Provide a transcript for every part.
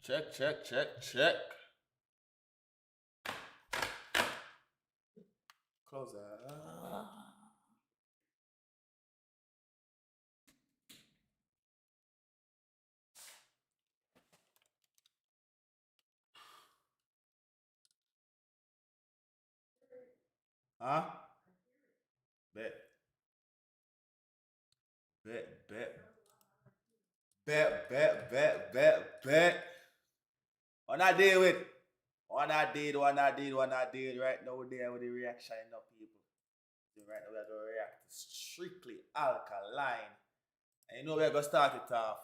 Check, check, check, check. Close that. Huh? Bet. Bet, bet. Bet, bet, bet, bet, bet. What I did with what I did right now there with the reaction of people. Right now we're going to react to strictly Alkaline. And you know we're going to start it off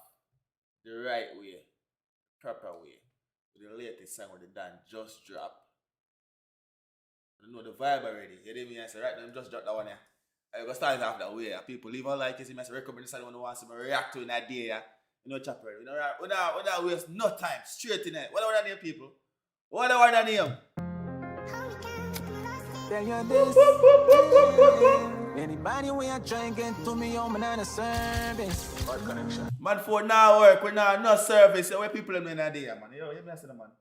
the right way, proper way. With the latest song with the Dan just dropped. You know the vibe already. You hear me? I say right now, just drop that one here. I'm going to start it off that way. People leave a like, you see me, I say recommend this one who wants to react to in that day. You know, chopper. We don't waste no time. Straight in it. What are the name, people? What are the name? Anybody when you try and get to me, I'm not a service. Bad connection. Man, for now work, we now no service. Where people in that day, man. Yo, you me say, man.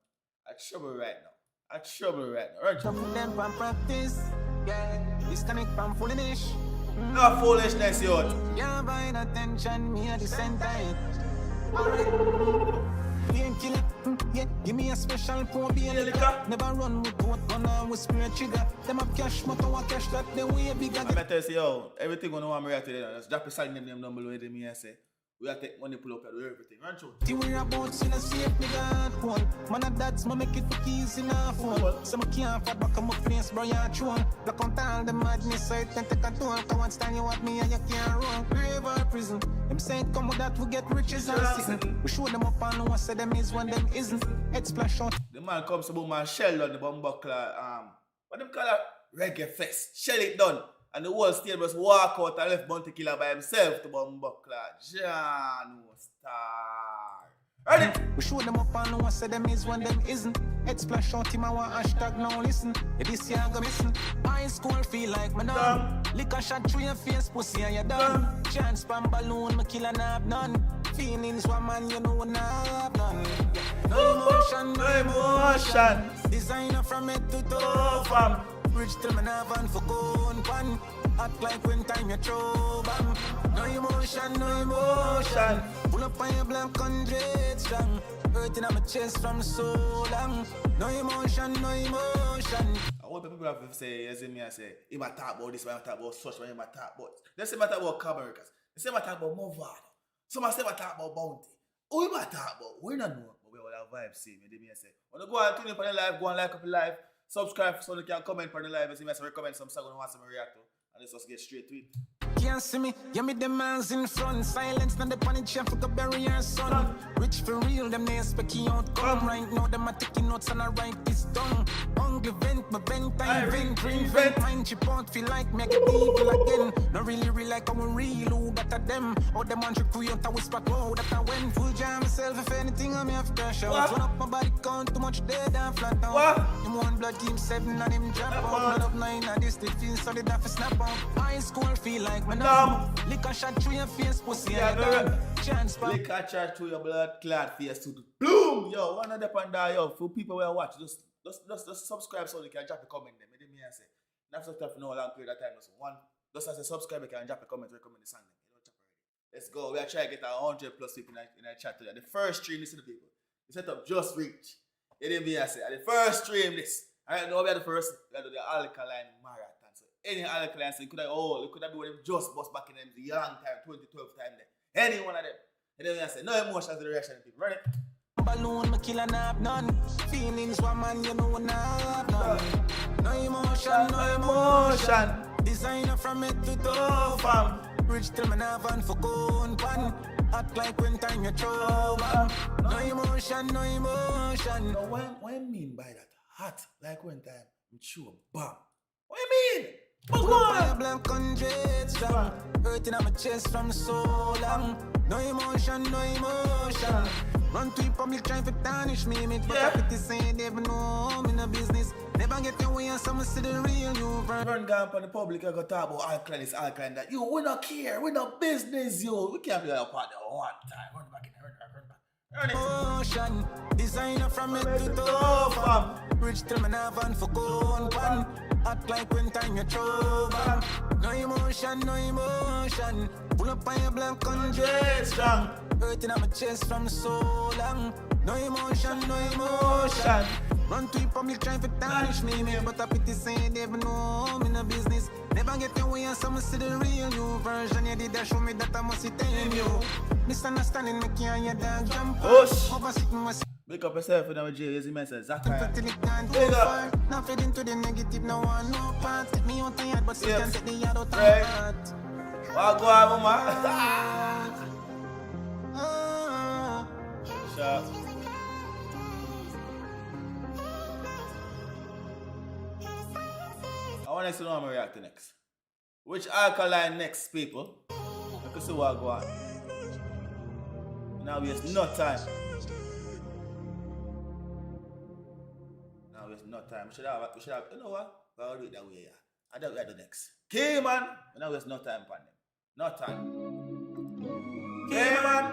I'm trouble right now. Right. Trouble them from practice. Yeah, disconnect from foolishness. No foolishness, yo. Yeah, by attention, me at the center. Kill it. Yeah, give me a special pour beer liquor. Never run with both gun and with spirit trigger. Them have cash, but I cash that the way bigger. I'm tell you, yo, everything gonna want me right today. Just drop a sign name number with me and say, we have to take money, pull up and do everything. Run through. See we about in a safe nigga phone. Man a dads, ma make it for keys in a phone. So I can't fight back on my face, bro, you're throne. Look on all the madness, so it can take a toll. Come on, stand you at me and you can't run. Grave or prison. Them say it come with that, we get riches and sitting. We show them up and no one say them is when them isn't. Head splash out. The man comes about my shell on the bumbuckler, what them call that? Reggae fest. Shell it done. And the whole state just walk out and left Bounty Killer by himself to bumbuckler. John Star. Ready? We show them up and no one say them is when them isn't. Head splash out him and one hashtag now listen. If this year go missing. High school feel like my dumb. Lick a shot through your face, pussy and you done. Chance spam balloon, my killer nah have none. Feelings one man you know nah have none. No emotion. Designer from head to toe fam. Rich till me nah van for gun pan. Act like when time you throw bam. No emotion. Pull up on your black 100 strong. Hurting on my chest from so long. No emotion. I want people have to say, as in me, I say, he might talk about this, he might talk about such, he might talk about. They say, he might talk about carbon records. They say, he might talk about Movado. Some say, he might talk about Bounty. Who he might talk about? We don't know, but we all have vibes same. They say, when you go and tune in for the live, go and like up the live, subscribe so you can comment for the live, and see me, I recommend some song and want some react to. And let's just get straight to it. Can't see me, yeah me the man's in front. Silence, not the panic, chef for the barrier, son. Rich for real, them they expecting outcome. Right now, them are taking notes and I write this down. Hungry vent, my vent, I vent, reinvent. Mind chip out, feel like me get evil again. Not really like I'm real, who got at them. Or them one trick create a whisper, oh, that I went. Full jam myself, if anything, I'm have cash out. Run up my body count, too much dead and flat out. Him one blood team 7 and him drop out. Blood of 9 and this, they feel solid, that for snap out. High school feel like my numb. Lick a shot through your face, pussy, and done. Chance, pal. Lick a shot through your blood clad face to the bloom. Yo, one of the panda, yo, for people who watch, just subscribe so they can drop a comment them. They me say, not so tough no long period of time. Just as a subscriber can drop a comment, recommend the song. You know, chop already. Let's go. We are trying to get 100 plus people in our chat today. The first stream, listen to people. The setup just reached. You didn't me say, the first stream this. Alright, now we are the first. We are the Alkaline marathon. Any Alkaline, so it could have been when them just bust back in them the young time, 2012 time there. Any one of them. And then I say, no emotions to the reaction of people. Ready? Balloon, my killer nah none. Feelings one man, you know nah none. No emotion. Designer from head to toe fam. Rich till me nah van for gun pan. Act like when time you throw back. No emotion, no emotion. Now, what you mean by that? Hot, like when time you chew a bomb. What you mean? What's going on? Black 100 strong. Hurting on my chest from so long. No emotion, no emotion. Run to it public trying to tarnish me. Make but I pity say never know I'm in a business. Never get your way and someone see the real you. Run down on the public, I go talk about alkaline, this alkaline, that. We not care, we not business, yo. We can't be like a partner one time. Run back in there, run back. Run it. Emotion, designer from head to toe, fam. Rich till me now van for gold pan. Act like when time you throw back. No emotion, no emotion. Pull up on your black 100 strong. Hurting on my chest from so long. No emotion, no emotion. Run to it public trying to tarnish me. But I pity say never know I'm in a business. Never get your way and someone see the real you version. You did that show me that I must tell you. Misunderstanding me can't your dog jump. Hush! Wake up yourself with our J, as he mentioned, Zachariah. Wake up! Now fit into the negative, no one, no part. Take me out tired, but still can't take the yard out of my heart. What go on, mama? Shut up. I want to see how I'm going to react to next. Which alkaline next, people? I can see what go on. Now we have no time. Now we have no time. We should have, you know what? We'll do it that way, yeah. I don't do next. Okay, man. Now we have no time for them. No time. Okay, man.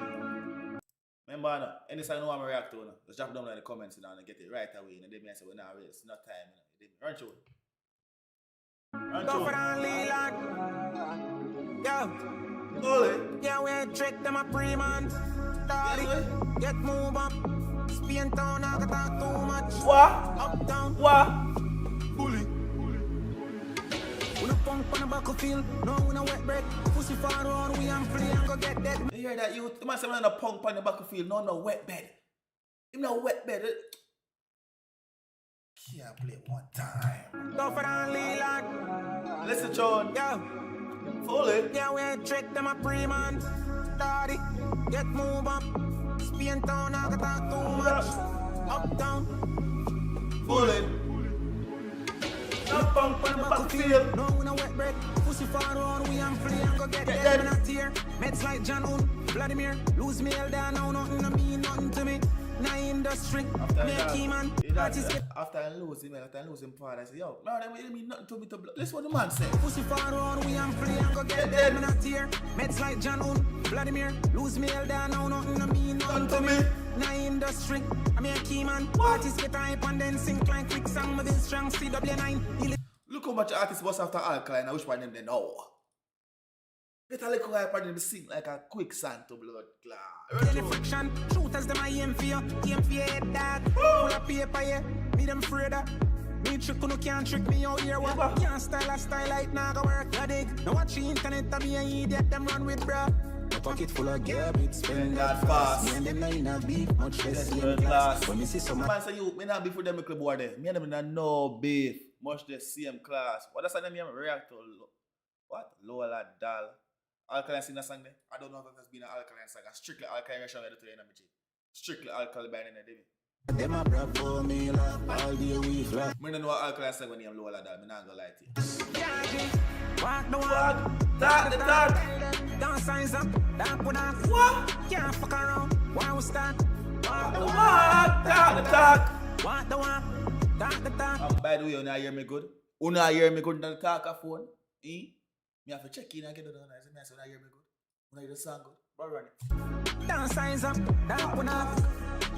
Remember, no, anytime you want to react to it, just drop down in the comments and get it right away. And then I say, well, now it's not time. Run through it. Go for the lead, yo. Ole. Yeah, we trick them a pre-man. Daddy, get move up. Spain town, I got talk too much. What? Up down. What? Bully. We no punk on the battlefield. No, we no wet bread. Pussy far around, we am free and go get dead. You hear that? You must have a punk on the battlefield. No wet bed. Him no wet bed. Can't play it one time. Go for the lead, Listen, John. yo. Fully. Yeah, we trick them a pre-man. Daddy, get move up. Spain town, I got talk too much. Up down. Fully. No punk on the battlefield. No, we no wet bread. Pussy far around, we am free and go get dead. Me not here. Meds like John Un, Vladimir. Lose me down now, nothing to me, nothing to me. Na industry, me a key man. After I lose him, father, I say, yo, no, that mean nothing to me to blood. Listen what the man say. Pussy far around, we am free and go get dead. Me not here. Meds like John Un, Vladimir. Lose me down now, nothing to me, nothing to me. Na industry, I'm a key man. Artists get hype and then sink like quicksand with this strong CW9. Look how much artists was after Alkaline. I wish one them they know. Better look how hype and them sing like a quicksand to blood clot. Any friction, shooters them I aim for you. Aim for your head that. Full of paper, yeah. Me them afraid that. Me trick no can't trick me out here. What? Can't style a style like nah go work. You dig? Now watch the internet and be an idiot. Them run with bro. My pocket full of garbage, spend that fast. Me and them not in a beef, much less same class. When me see some man say you, me not beef with them club boy there. Me and them not no beef, much the same class. What that's the name you react to? What? Lola Dal. Alkaline sing a song there? I don't know if it has been an Alkaline song. A strictly Alkaline reaction I do to you in a bitch. Strictly Alkaline band in the day. them a brag for me like all day we fly. Me don't know what Alkaline song when you have Lola Dal. Me not gonna lie to you. Walk the walk, Talk the talk. don't signs up, don't put on. What? Can't fuck around, why we start? Walk the walk, Talk the talk. walk the walk, talk the talk. By the way, you not hear me good? You not hear me good on the talker phone? Me have to check in and get it done. I say, you not hear me good? You not hear the song good? But run it. Don't signs up, don't put on.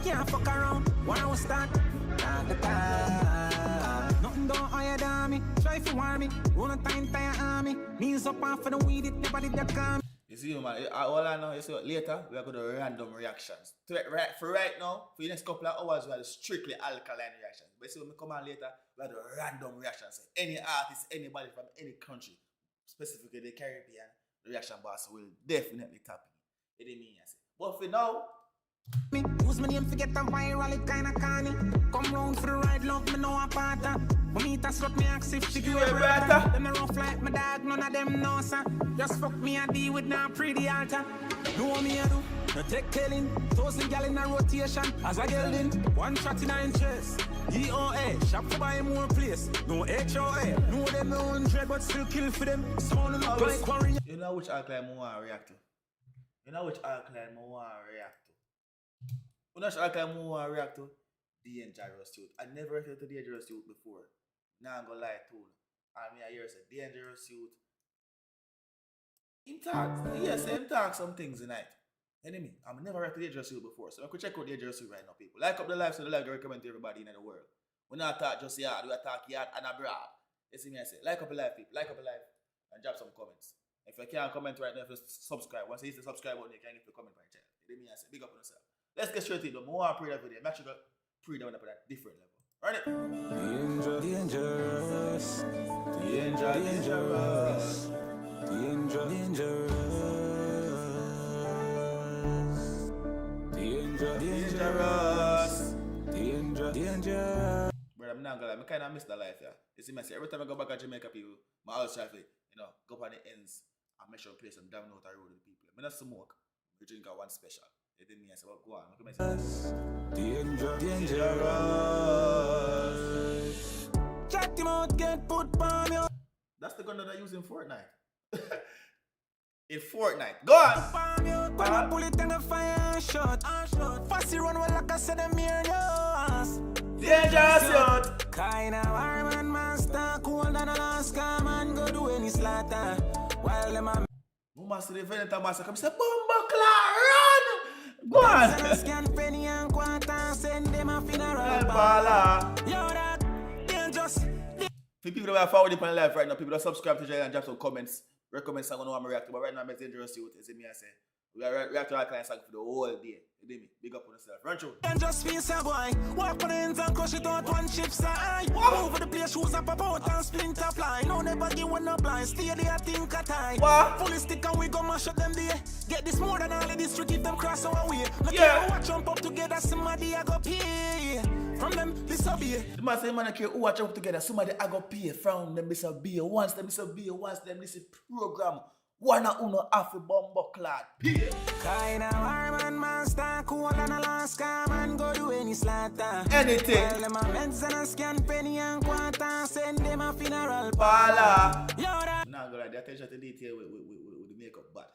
Can't fuck around, why we start? Talk the talk. Nothing don't hire than me, try to warn me. Run a time, tire army. Knees up off for the weed, it never did that calm. You see, man, all I know, you see what, later, we are going to random reactions. For right now, for the next couple of hours, we have strictly alkaline reactions. But see, when we come on later, we have the random reactions. Any artist, anybody from any country, specifically the Caribbean, the reaction boss will definitely tap in. You know what I mean? But for now, Me use my name to get a viral, it kinda canny. Come round for the ride, love me know a parta. When me tas up me ask if she give a brother. Them a rough like my dog, none of them know sir. Just fuck me a deal with now pretty altar. Do what me a do, No take killing, 1,000 gal in a rotation. As a girl in, one shot in her interest. EOA, shop for buy more place. No HOA, no them no 100, but still kill for them. Sound look like quarry. You know which alkaline I want to react to? You know which alkaline I want to react to? You know which alkaline I want to react to? Dangerous Youth. I never reacted to Dangerous Youth before. Now I'm gonna lie to you. I mean, I hear say Dangerous Youth. Him talk, yes, him talk some things tonight. Enemy, I've never reacted to Dangerous Youth before, so I could check out Dangerous Youth right now, people. Like up the live so the live can recommend to everybody in the world. We not talk just yard, we talk yard and a brag. You see me, I say, like up the live, people, like up the live, and drop some comments. If you can't comment right now, just subscribe. Once you hit the subscribe button, you can get the comment on the channel. You see me, I say, big up on yourself. Let's get straight into it. More I pray that video. Make sure you pray that one up at a different level. Run it. Dangerous. Dangerous. But I'm not gonna lie, I kind of miss the life, yeah. You see me, I say, every time I go back to Jamaica, people, my house traffic, you know, go up on the ends and make sure I play some down out the road with the people. I not smoke, we drink one special. You didn't mean I say, well, go on, look at Dangerous. Check him out, get put on you. That's the gun that I use in Fortnite. In Fortnite. Go on! Pull it and a fire shot. Fussy run well like I said, I'm here, yes. Dangerous Youth. Kinda warm and master, cool than Alaska, man, go do any slaughter. While them a Master the Veneto Master come say, Bumba Clark, run! Go on! scan penny and quarter, send them a funeral Bala. Yo, that dangerous. For people that are following up on live right now, people that subscribe to the channel and drop some comments, recommend song on how I'm reacting. But right now, I'm Dangerous Youth. You see me, I say, we are react to Alkaline song for the whole day. You see me? Big up on yourself. Run through. Dangerous face a boy. Walk on the ends and crush it out one ship's eye. Over the place, shoes up about and splinter fly. No never give one up blind. Stay there, think a tie. Fully stick and we go mash up them there. Get this more than all the district if them cross our way. Look at watch jump up together, somebody I go pay. From them, disobey. The man say, man, I care who watch up together. Somebody I go pay from them, disobey. Once them disobey, once them this is program. One or uno half a Bumba Clark. Pay. Kinda warm and master, cool than Alaska, man, go do any slaughter. Anything. While them a meds and a scan penny and quarter, send them a funeral Bala. Yo, that Nah, go like the attention to detail with the makeup bad.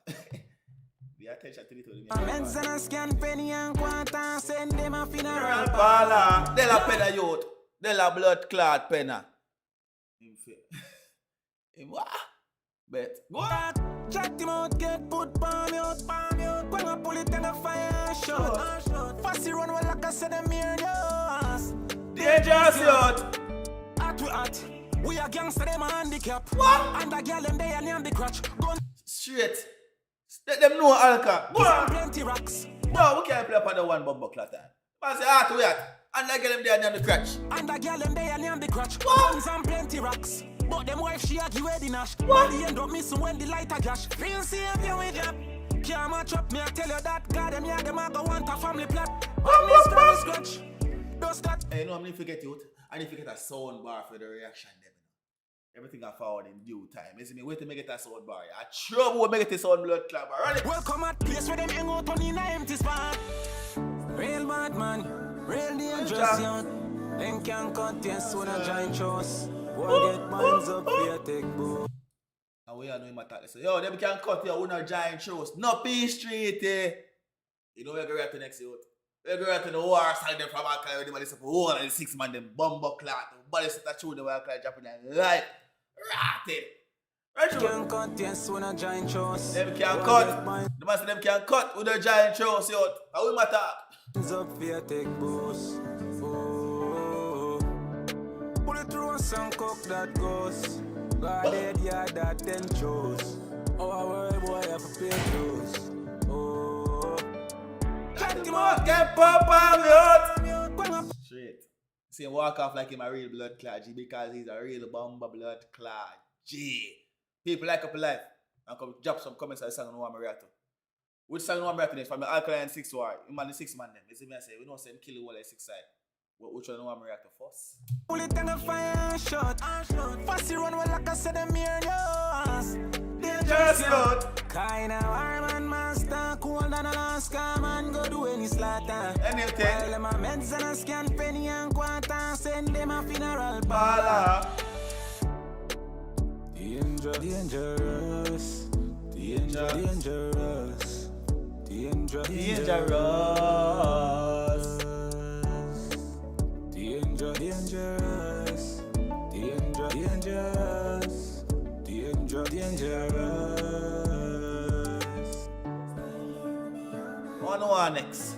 The attention to detail with the makeup meds bad. and a scan penny and quarter, send them a funeral Bala. De la pena youth. De la blood clot pena. Him fit. Him what? Bet. Go on. Check him out, get put palm out. When I pull it and a fire shot. Fussy run well like I said, I'm here, yes. Dangerous Youth. At we at. We are gangster, them a handicap. What? And the girl them they and the crutch. Gun Straight. Let them know Alka. Go on. plenty rocks. No, we can't play upon the one Bumba Clark time. Man say, ah, to wait. And I get them there near the crutch. And the girl them they and the crutch. What? Guns and plenty rocks. But them wife she a give wedding ash. What? The end up missing when the light a clash. Real savior with job. Can't match up, me I tell you that. God them yeah, them a go want a family plot. When this girl is scratch. Does that. Hey, you know, I'm going to forget youth. I need to get a sound bar for the reaction. Them, you know. Everything I forward in due time. You see me? Wait till me get a sound bar. I trouble will make it a sound blood club. Run it. Welcome at place where them hang out on in a empty spot. Real bad man, real dangerous young. Them can't contain soon a giant shows. Won't get minds up here, take boo. And we all know him attack. They say, yo, them can cut you with no giant shows. No P Street, eh? You know, we're going to react to next youth. We're going to react to the war side them from Alkaline. Everybody say, oh, and the 6 man, them Bumba Clark. Everybody sit that through the Alkaline dropping their life. Ratted. Right through. Can't contain soon a giant shows. Them can cut. The man say them can cut with the giant shows, youth. How we matter? Minds up here, take boost. Oh, pull it through and some cook that goes. God dead, yeah, that 10 chose. Oh, I worry, boy, I have to pay those. Oh, Check him out, get pop out, straight. See him walk off like him a real blood clot G because he's a real Bumba blood clot G. People like up life and come drop some comments on the song I'm react to. Which song I'm reacting is from the Alkaline 6 war. You man the 6 man them. You see me I say we don't say him kill the whole like 6 side. Which one I'm react to first? pull it and a fire shot. Fussy run well like I said, I'm here, yes. Dangerous Youth. Kinda warm and master, cold than Alaska, man, go do any slaughter. Anything. While them a meds and a scan penny and quarter, send them a funeral Bala. Dangerous, dangerous, dangerous, dangerous, dangerous, dangerous, dangerous, dangerous. On next.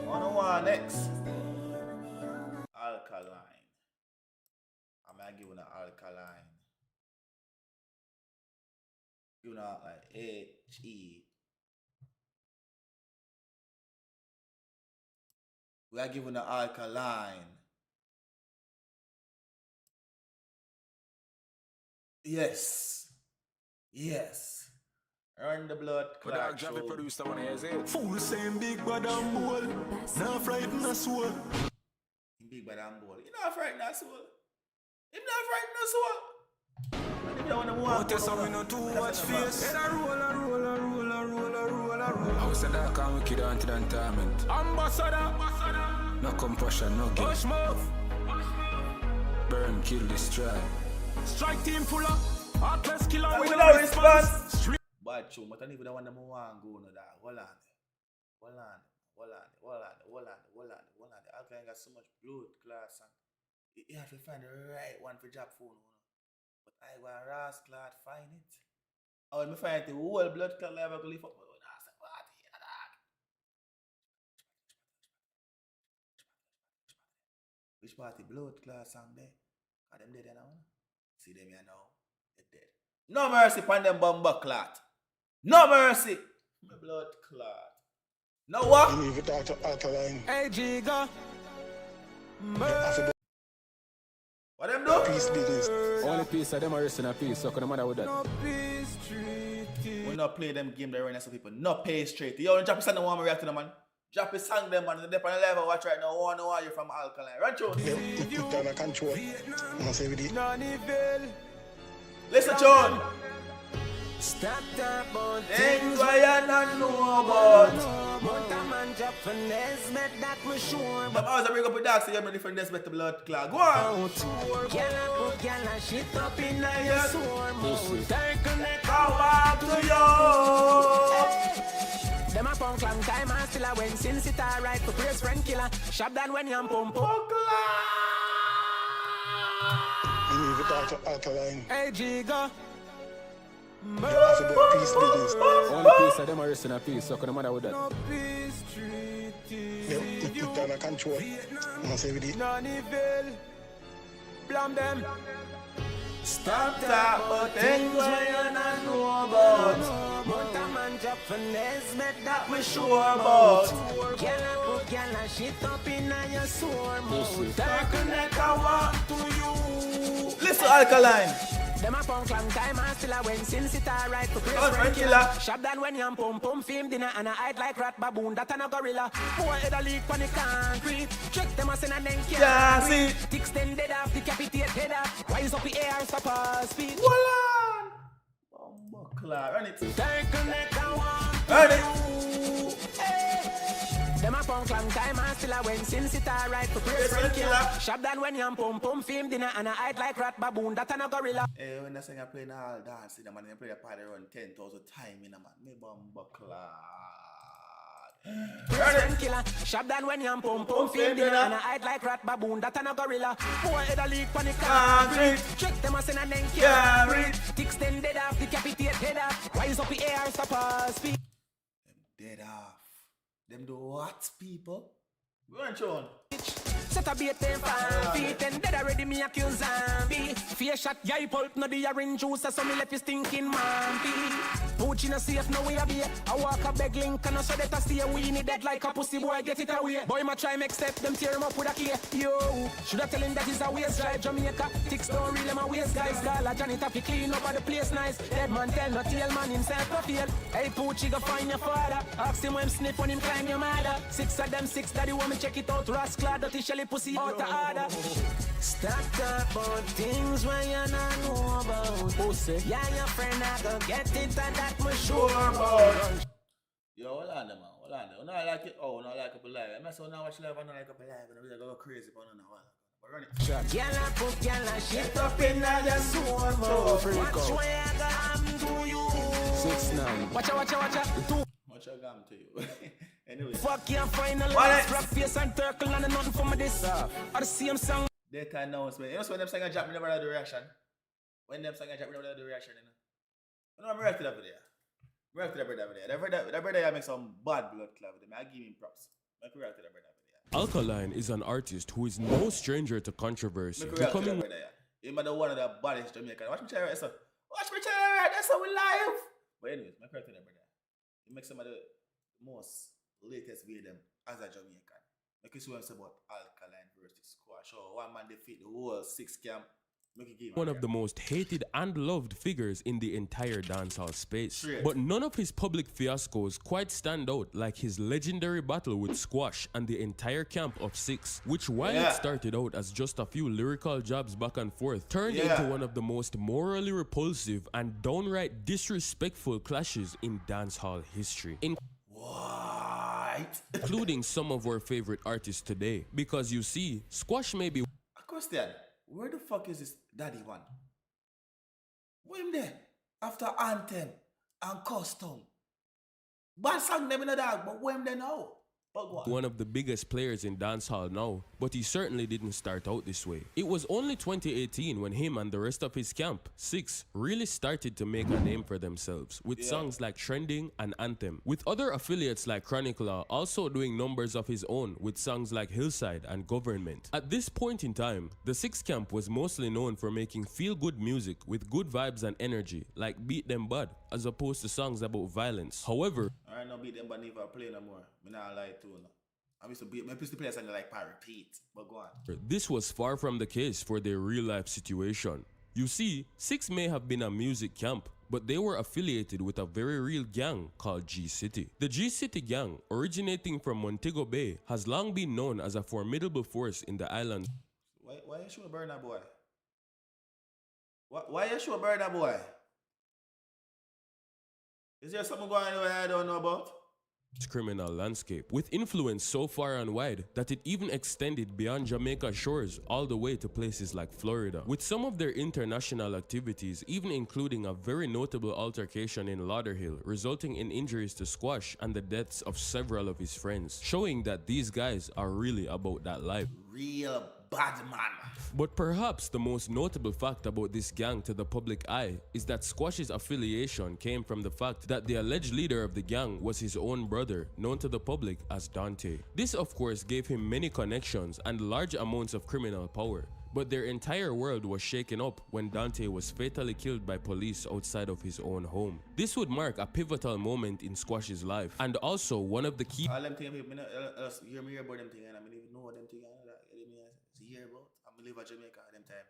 On next. Alkaline. I'm gonna give you an alkaline. You know, like HE. We are giving an alkaline. Yes. Yes. Run the blood clot show. Producer one is it. Fool same big bad and bowl. Now frighten a soul. Big bad and bowl. You not frighten a soul. Him not frighten a soul. But you saw me no too much face. Head a roll, a roll, a roll, a roll, a roll, a roll. I was a dark and wicked until the entertainment. Ambassador. No compassion, no guilt. Push move. Burn, kill, destroy. Strike team full of heartless killer with no response. Bad tune, but I don't even want them to go no that. Hold on. Alkaline got so much blood class and you have to find the right one for job phone. But I want Ross Clad find it. I will find the whole blood clot level to lift up. Which party blood clot song there? Are them dead now? See them here now. They're dead. No mercy upon them bumper clot. No mercy. My blood clot. No what? You need to talk to Alkaline. Hey, Giga. What them do? Peace business. Only piece of them are resting a piece, so no matter what that. We not play them game that run some people. Not pay straight. You only drop a song, want me react to them, man. Drop a song, them, man. They're on the level watch right now. I want to know why you're from Alkaline. Run through. You put down a control. I'm say with it. Listen, John. Stop that, but Things why you not know about. that was sure. Them always bring up a dog, so you're ready for this better blood clot. Go on. Shit up in your sore mouth. How back to you? Them a punk long time and still a win since it alright for praise friend killer. Shop down when you pump up. You need to talk to Alkaline. Hey, Giga. You have to do peace business. Only piece of them are resting a piece, so no matter what that. You put down a control. I'm say with it. Blame them. Stop that, but things why you not know about. Man drop finesse, make that we Sure about. Gyal shit up in your sore mouth. Connect I want to you. Listen, Alkaline. Them a punk long time and still a win since it alright for praise friend friend killer. killer. Shop down when you pump film dinner and I hide like rat baboon that and a gorilla. Boy head a leak on the concrete. Trick them a send and then Yeah, can't see. breathe. Tick stand dead off, decapitate head off. Rise up the air, stop our speed. Hold on. Bumbo clot. Run it. Connect I want Run it. Them a punk long time and still a win since it alright for praise friend killer. Shop down when you pump film dinner and I hide like rat baboon that and a gorilla. Hey, when I sing I play in all dance, man, I play the party run 10,000 times, man. Me bumbo clot. Friend killer. Shop down when you pump film dinner and I hide like rat baboon that and a gorilla. Boy head a leak on the concrete. Trick them a send and then can't breathe. Tick stand dead off, decapitate head off. Rise up the air, stop our speed. Dead off. Them do what, people? Go on, Sean. Set a bait them 5 feet and dead already me accuse zombie. Fear shot, guy pulp, no the orange juice, so me left you stinking mampy. Pooch in a safe, no way a be. I walk a beg link and I saw that I stay. We need dead like a pussy boy, get it away. Boy, my try make step, them tear him up with a key. Yo, should I tell him that he's a waste drive Jamaica? Ticks don't really my waste guys. Call a janitor fi clean up of the place nice. Dead man tell no tail man himself no feel. Hey Pooch, you go find your father. Ask him when him sniff when him climb your mother. 6 of them 6 daddy want me check it out. Rascal, dirty shelly pussy out the order. Stop talk about things where you not know about. Pussy. Yeah, your friend I go get it and that me sure about. Yo, hold on there, man. Hold on there. I like it. Oh, not like up live. I mess now watch live and not like up live. And we go crazy for no one. But run it. Gyal put gyal shit up in your soul. Watch where I go to you. 6ix9ine. Watch out. Much I gam to you. Anyway. Fuck your final last rap face and turtle and nothing for me this. Or the same song. Data announcement. You know when them sing a drop, me never had the reaction. When them sing a drop, me never had the reaction. You know I'm reacting over there. React to the brother over there. That brother make some bad blood clot with him. I give him props. Make me react to the brother over there. Alkaline is an artist who is no stranger to controversy. Make me react to the brother there. He's one of the baddest Jamaican. Watch me tell you right, son. Watch me tell you right, that's how we live. But anyways, make me react to the brother. He makes some of the most latest video them as a Jamaican. Make you see what I'm saying about Alkaline versus Squash. So one man defeat the whole 6 camp. One of the most hated and loved figures in the entire dancehall space. But none of his public fiascos quite stand out like his legendary battle with Squash and the entire camp of 6, which while it started out as just a few lyrical jabs back and forth, turned into one of the most morally repulsive and downright disrespectful clashes in dancehall history. Including some of our favorite artists today. Because you see, Squash may be... A question. Where the fuck is this daddy one? Where him there? After Anthem and Custom. Bad song them in the dog, but where him there now? One of the biggest players in dancehall now, but he certainly didn't start out this way. It was only 2018 when him and the rest of his camp, 6, really started to make a name for themselves with songs like Trending and Anthem, with other affiliates like Chronicler also doing numbers of his own with songs like Hillside and Government. At this point in time, the 6 camp was mostly known for making feel-good music with good vibes and energy, like Beat Them Bud, as opposed to songs about violence. However, I don't Beat Them Bud never play no more. I not lie to no. I used to play something like Repeat, but go on. This was far from the case for their real-life situation. You see, 6 may have been a music camp, but they were affiliated with a very real gang called G-City. The G-City gang, originating from Montego Bay, has long been known as a formidable force in the island. Why you show Burna Boy? Why you show Burna Boy? Is there something going on I don't know about? Criminal landscape, with influence so far and wide that it even extended beyond Jamaica shores all the way to places like Florida, with some of their international activities even including a very notable altercation in Lauderhill resulting in injuries to Squash and the deaths of several of his friends, showing that these guys are really about that life. Real bad man. But perhaps the most notable fact about this gang to the public eye is that Squash's affiliation came from the fact that the alleged leader of the gang was his own brother, known to the public as Dante. This of course gave him many connections and large amounts of criminal power. But their entire world was shaken up when Dante was fatally killed by police outside of his own home. This would mark a pivotal moment in Squash's life, and also one of the key... All them things, hear me about them things, and I don't even know them things. I live at Jamaica at them time.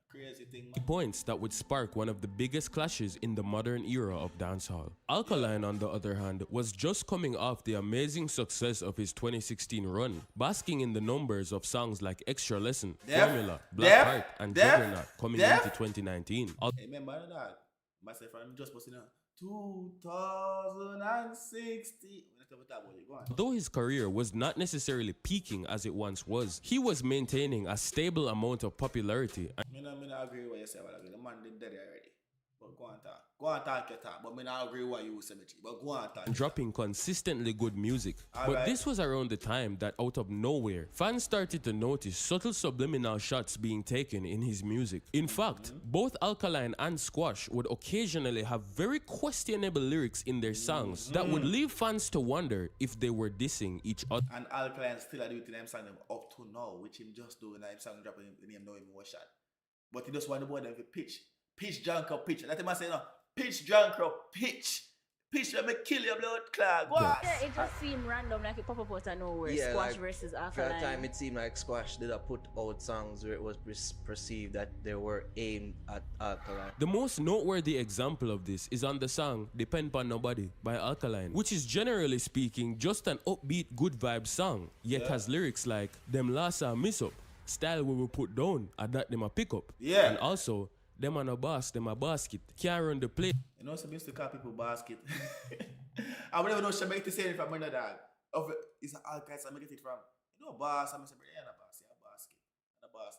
Crazy thing, man. Points that would spark one of the biggest clashes in the modern era of dancehall. Alkaline, on the other hand, was just coming off the amazing success of his 2016 run, basking in the numbers of songs like Extra Lesson, Formula, Blackheart, and Juggernaut coming into 2019. Hey, remember that? Myself, I'm just posting out 2060. Though his career was not necessarily peaking as it once was, he was maintaining a stable amount of popularity. I don't agree with what you say, but the man did dead already. But go on talk. Go on talk your talk. But I don't agree with what you say, but go on talk. Dropping consistently good music. But this was around the time that out of nowhere, fans started to notice subtle subliminal shots being taken in his music. In fact, both Alkaline and Squash would occasionally have very questionable lyrics in their songs that would leave fans to wonder if they were dissing each other. And Alkaline still do it to them song them up to now, which him just do and him song dropping him know him was shot. But he just want the boy them to pitch drunk up pitch. That's what I say no. Pitch drunk up pitch. Pitch let me kill your blood clot. What? Yeah, it just seemed random, like it pop up out of nowhere. Yeah, Squash like, versus Alkaline. For a time it seemed like Squash did put out songs where it was perceived that they were aimed at Alkaline. The most noteworthy example of this is on the song Depend on Nobody by Alkaline, which is generally speaking just an upbeat good vibe song, yet has lyrics like Them Lassa Miss Up, style we will put down, and that them a pick up. Yeah. And also, them are no boss, them a basket. Can't run the play. You know, some used to call people basket. I would never know she make the same from another dog. Of it, it's all kinds of make it from. You know, boss, I'm saying, yeah, a boss, yeah, basket. And a boss.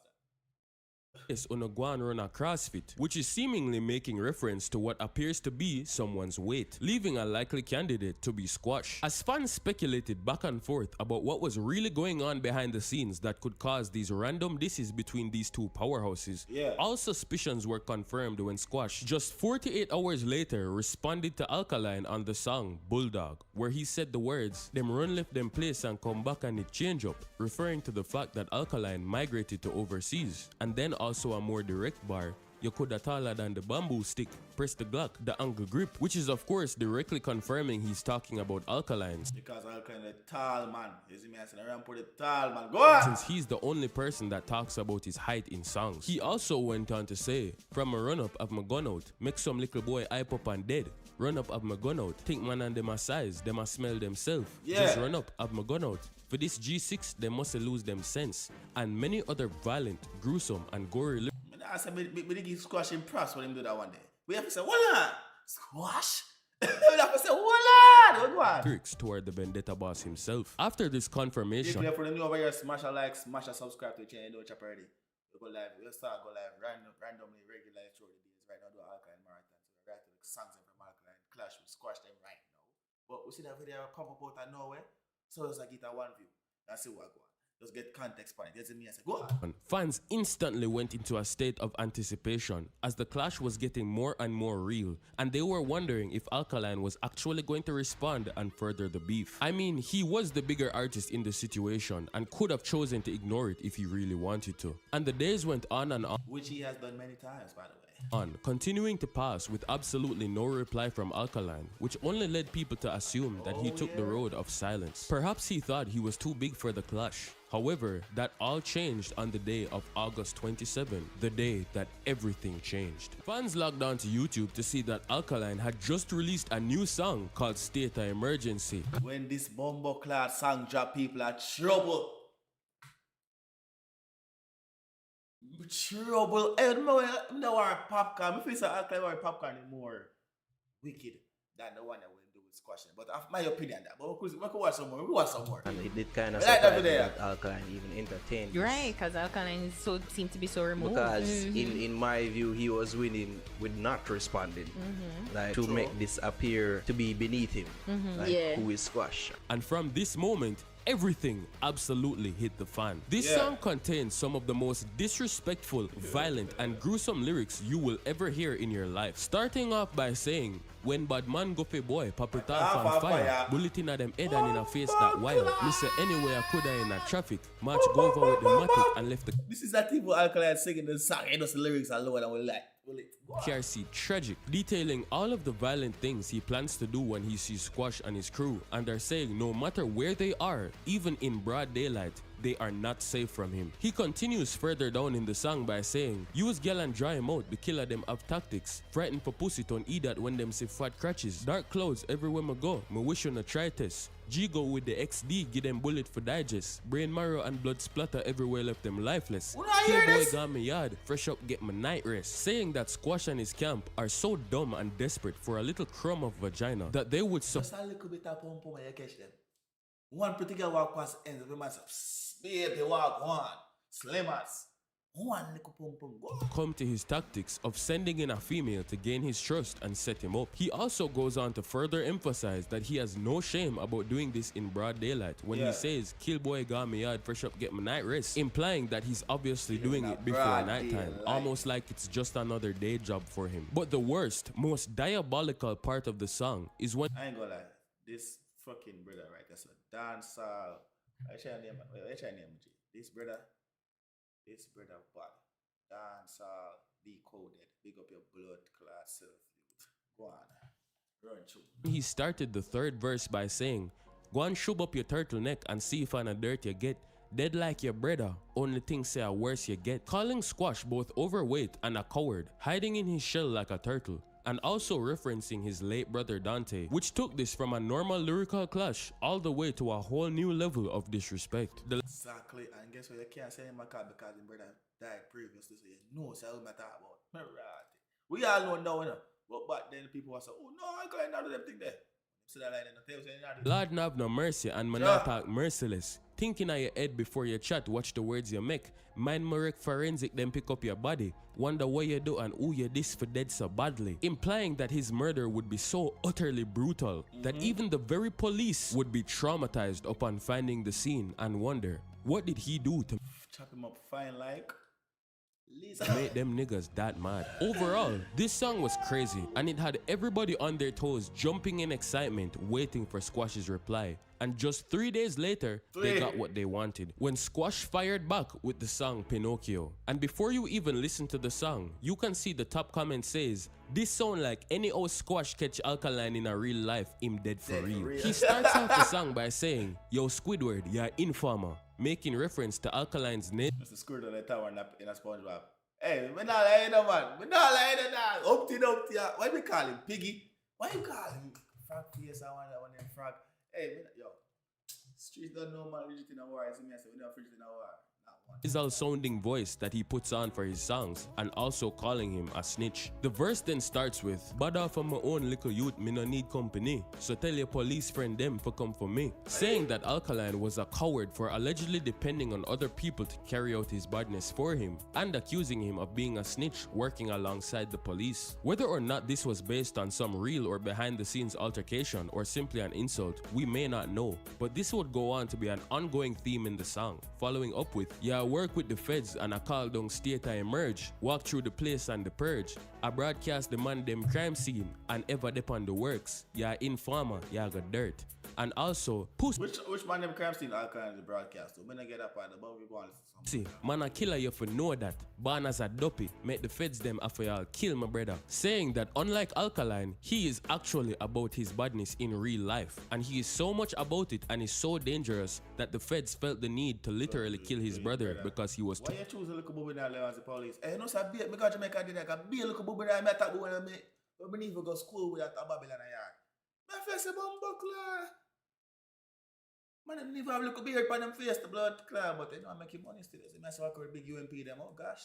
Yes, on a guan run a CrossFit, which is seemingly making reference to what appears to be someone's weight, leaving a likely candidate to be squashed. As fans speculated back and forth about what was really going on behind the scenes that could cause these random disses between these two powerhouses, all suspicions were confirmed when Squash, just 48 hours later, responded to Alkaline on the song Bulldog, where he said the words, "Them run left them place and come back and it change up," referring to the fact that Alkaline migrated to overseas. And then also a more direct bar, "You coulda taller than the bamboo stick, press the Glock, the angle grip," which is of course directly confirming he's talking about Alkalines. Because Alkaline a tall man. You see me, I said, around put it tall man. Go on! Since he's the only person that talks about his height in songs. He also went on to say, "From a run up of my gun out, make some little boy hype up and dead. Run up of my gun out, think man and them a size, them a smell themselves. Just run up of my gun out. For this G6, they must lose them sense." And many other violent, gruesome, and gory I said, we give Squash in props when him do that one day. We have to say, "Voila! Squash?" We have to say, "Voila!" lyrics toward the Vendetta boss himself. After this confirmation, if you're new over here, smash a like, smash a subscribe to the channel, don't chop already. We go live, we'll start go live randomly, regularly through the days. Right now, do Alkaline Marathon. So we're right to the songs from Alkaline Clash, we squash them right now. But we see that video pop up out of nowhere, so let's get a one view. That's it, what go on. Just get context on it. That's me. I said, go on. Fans instantly went into a state of anticipation as the clash was getting more and more real, and they were wondering if Alkaline was actually going to respond and further the beef. I mean, he was the bigger artist in the situation and could have chosen to ignore it if he really wanted to. And the days went on and on. Which he has done many times, by the way. Continuing to pass with absolutely no reply from Alkaline, which only led people to assume that he took the road of silence. Perhaps he thought he was too big for the clash. However, that all changed on the day of August 27, the day that everything changed. Fans logged on to YouTube to see that Alkaline had just released a new song called State of Emergency. When this bombo clad song drop, people are trouble. Trouble. I don't want popcorn. I feel so Alkaline want popcorn is more wicked than the one that we do with squashing. But of my opinion, that. But we could watch some more. We watch some more. And it did kind of like surprise me that Alkaline even entertained this. Right, because Alkaline seemed to be so removed. Because in my view, he was winning with not responding. Like to make this appear to be beneath him. Like who is Squash. And from this moment, everything absolutely hit the fan. This song contains some of the most disrespectful, violent, and gruesome lyrics you will ever hear in your life. Starting off by saying, "When bad man go for boy, pop it off on fire. Bullet in a them head and in a face that wild. Me say anywhere I coulda in a traffic. March go over with the matic and left the This is that type of Alkaline singing the song. And the lyrics are lower than we like. KRC tragic, detailing all of the violent things he plans to do when he sees Squash and his crew, and are saying no matter where they are, even in broad daylight, they are not safe from him. He continues further down in the song by saying, "Use girl and dry him out, the killer them have tactics. Frighten for pussy don't eat that when them see fat crutches. Dark clouds everywhere me go, me wish on a try test. G go with the XD, give them bullet for digest. Brain marrow and blood splatter everywhere left them lifeless. Kill boy got me yard, fresh up get my night rest." Saying that Squash and his camp are so dumb and desperate for a little crumb of vagina that they would just a little bit of pom pom and you catch them. One pretty girl walk past ends of the man say, "Baby walk on, slimmers." One little pom pom go. Come to his tactics of sending in a female to gain his trust and set him up. He also goes on to further emphasize that he has no shame about doing this in broad daylight when he says, "Kill boy got me yard, fresh up get my night rest," implying that he's obviously doing it before nighttime, almost like it's just another day job for him. But the worst, most diabolical part of the song is when I ain't gonna lie, this fucking brother, right? That's a dancer. I try to name G. This brother bad. Dancer, decoded. Big up your blood clot self. Go on. Run through. he started the third verse by saying, "Go and shove up your turtleneck and see if on a dirt you get. Dead like your brother, only thing say a worse you get." Calling Squash both overweight and a coward, hiding in his shell like a turtle. and also referencing his late brother Dante, which took this from a normal lyrical clash all the way to a whole new level of disrespect. Exactly, and guess what? You can't say him a car because his brother died previously, so you know so what I talk about. We all know now, you know. But back then people were saying, oh no, I can't do them thing there. So that line in the table saying, Lord have no mercy and man not talk merciless. Thinking of your head before you chat, watch the words you make. Mind Marek forensic, then pick up your body. Wonder what you do and who you this for dead so badly. Implying that his murder would be so utterly brutal that even the very police would be traumatized upon finding the scene and wonder, what did he do to chop him up fine like make them niggas that mad? Overall, this song was crazy and it had everybody on their toes jumping in excitement waiting for Squash's reply. And just 3 days later, they got what they wanted when Squash fired back with the song Pinocchio. And before you even listen to the song, you can see the top comment says, this sound like any old Squash catch Alkaline in a real life, him dead for real. He starts off the song by saying, yo Squidward, you're informer, making reference to Alkaline's name. Mr. Squirt on the tower in a SpongeBob. Hey, we not lying no man. We not lying no. Up to ya. Why we call him Piggy? Why you call him Frog Face? I want them frog. Hey, yo. Streets don't know man legit in a war. I say we don't fridge in a war. Is all sounding voice that he puts on for his songs and also calling him a snitch. The verse then starts with, bad off of my own little youth, me no need company, so tell your police friend them for come for me. Saying that Alkaline was a coward for allegedly depending on other people to carry out his badness for him and accusing him of being a snitch working alongside the police. Whether or not this was based on some real or behind the scenes altercation or simply an insult, we may not know, but this would go on to be an ongoing theme in the song, following up with, yeah, I work with the feds and I call down state I emerge, walk through the place and the purge. I broadcast the man them crime scene and ever dep on the works. Yeah, informer, yeah, got dirt. And also, pussy. Which man them crime scene Alkaline the broadcast? When I get up on the above we go on see, man a killer you for know that. Born as a dopey, make the feds them after y'all kill my brother. Saying that unlike Alkaline, he is actually about his badness in real life. And he is so much about it and is so dangerous that the feds felt the need to literally kill his brother because he was why you choose a little booby now as the police? Hey, no sir, because Jamaica did like be a little booby now, I met that boy and me. But me even go school with that Babylon yard. My face a bumbuckler. Man, I never have a little beard on them face, the blood cloud, but they don't make money still. So I say, I big UMP them. Oh gosh.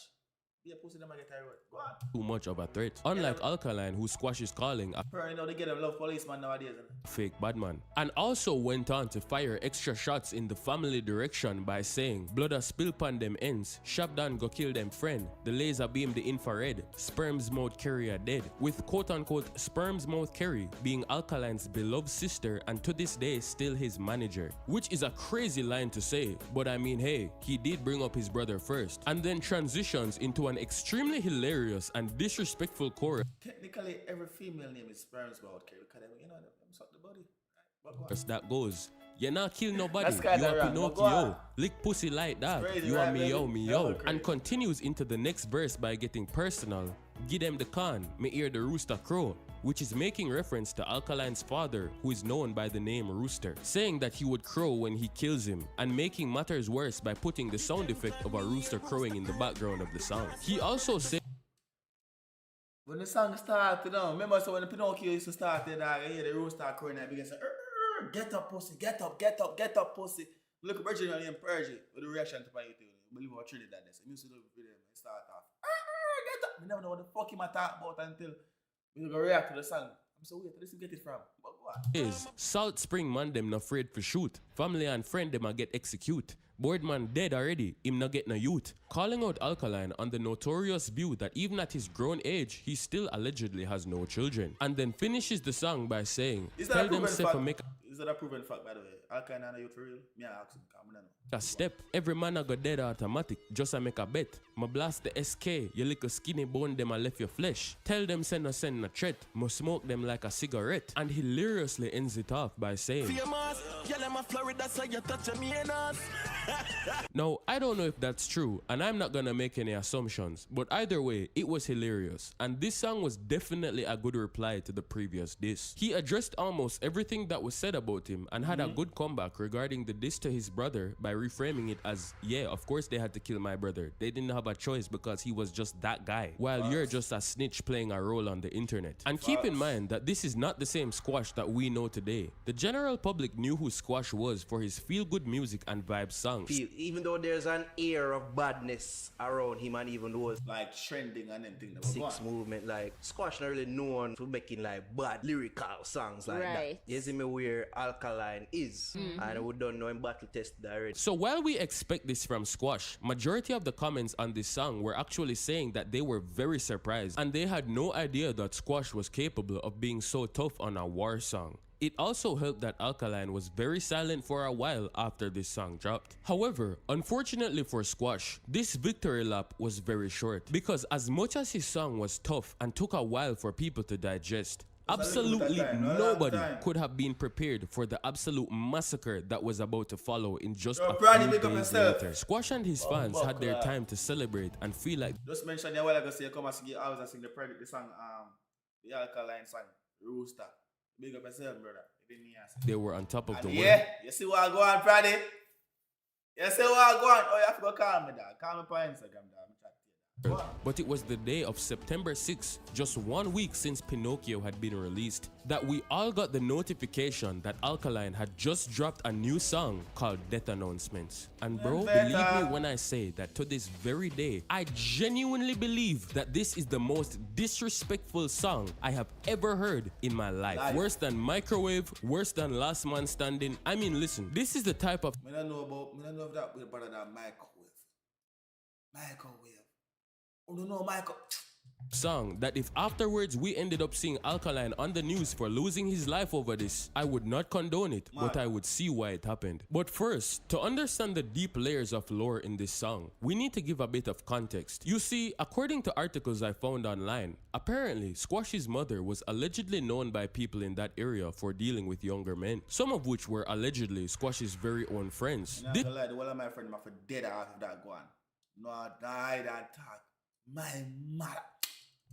Be a pussy them I get tired. Go on. Too much of a threat. Unlike Alkaline, who Squash is calling a you know, they get a love policeman nowadays. Fake badman. And also went on to fire extra shots in the family direction by saying, blood a spill pon them ends, Shabdan go kill them friend, the laser beam the infrared, sperm's mouth carrier dead, with quote unquote sperm's mouth Kerry being Alkaline's beloved sister and to this day still his manager. Which is a crazy line to say, but I mean hey, he did bring up his brother first, and then transitions into an extremely hilarious and disrespectful chorus. Technically, every female name is sperm's mouth Kerry because you know them suck the body. That goes, you not kill nobody, you are Pinocchio, lick pussy like that, crazy, you right, are me yo, crazy. and continues into the next verse by getting personal. Give them the con, me hear the rooster crow, which is making reference to Alkaline's father, who is known by the name Rooster, saying that he would crow when he kills him, and making matters worse by putting the sound effect of a rooster crowing in the background of the song. He also said, when the song started, remember so when the Pinocchio used to start, then I hear the rooster crowing and begin to say, get up pussy, get up, get up, get up pussy. Look at originally in Persia with the reaction to my YouTube. Believe what Trinidad is. I used to do the video and start off. Get up. I never know what the fuck him I talk about until we go react to the song. I'm so weird. Where get it from? But what? Is Salt Spring man them not afraid for shoot. Family and friend them a get execute. Board man dead already, him not get no youth. Calling out Alkaline on the notorious view that even at his grown age, he still allegedly has no children. And then finishes the song by saying, tell them say for make is that a proven fact by the way? Alkaline and youth for real? Me I ask him, come on. A step, every man a go dead automatic, just a make a bet. Ma blast the SK, you little skinny bone them a left your flesh. Tell them send no threat, ma smoke them like a cigarette. And hilariously ends it off by saying, them a Florida, so you touch me and us. Now, I don't know if that's true, and I'm not gonna make any assumptions, but either way, it was hilarious, and this song was definitely a good reply to the previous diss. He addressed almost everything that was said about him and had a good comeback regarding the diss to his brother by reframing it as, yeah, of course they had to kill my brother. They didn't have a choice because he was just that guy, while you're just a snitch playing a role on the internet. And keep in mind that this is not the same Squash that we know today. The general public knew who Squash was for his feel-good music and vibe songs. Even though there's an air of badness around him, and even those like trending and everything. six movement, like Squash not really known for making like bad lyrical songs like that. You see me where Alkaline is, and we don't know him battle test already. So while we expect this from Squash, majority of the comments on this song were actually saying that they were very surprised and they had no idea that Squash was capable of being so tough on a war song. It also helped that Alkaline was very silent for a while after this song dropped. However, unfortunately for Squash, this victory lap was very short because as much as his song was tough and took a while for people to digest, absolutely nobody could have been prepared for the absolute massacre that was about to follow in just a few days later. Squash and his fans had their time to celebrate and feel like just mention a while ago, say come and sing I was sing the song, the Alkaline song, Rooster. Big up yourself, brother. they were on top of the world. Yeah, you see what I go on Friday? You see what I go on? Oh, you have to go call me, dog. Call me on Instagram, dog. But it was the day of September 6th, just 1 week since Pinocchio had been released, that we all got the notification that Alkaline had just dropped a new song called Death Announcements. And bro, believe me when I say that to this very day, I genuinely believe that this is the most disrespectful song I have ever heard in my life. Worse than Microwave, worse than Last Man Standing. I mean, listen, this is the type of I don't know if that will better than Microwave. Microwave. Oh no, Michael. Song that if afterwards we ended up seeing Alkaline on the news for losing his life over this, I would not condone it, but I would see why it happened. But first, to understand the deep layers of lore in this song, we need to give a bit of context. You see, according to articles I found online, apparently Squash's mother was allegedly known by people in that area for dealing with younger men, some of which were allegedly Squash's very own friends. I'm not gonna lie, the one of my friends are dead after that go on. No, I died and talk. My mother.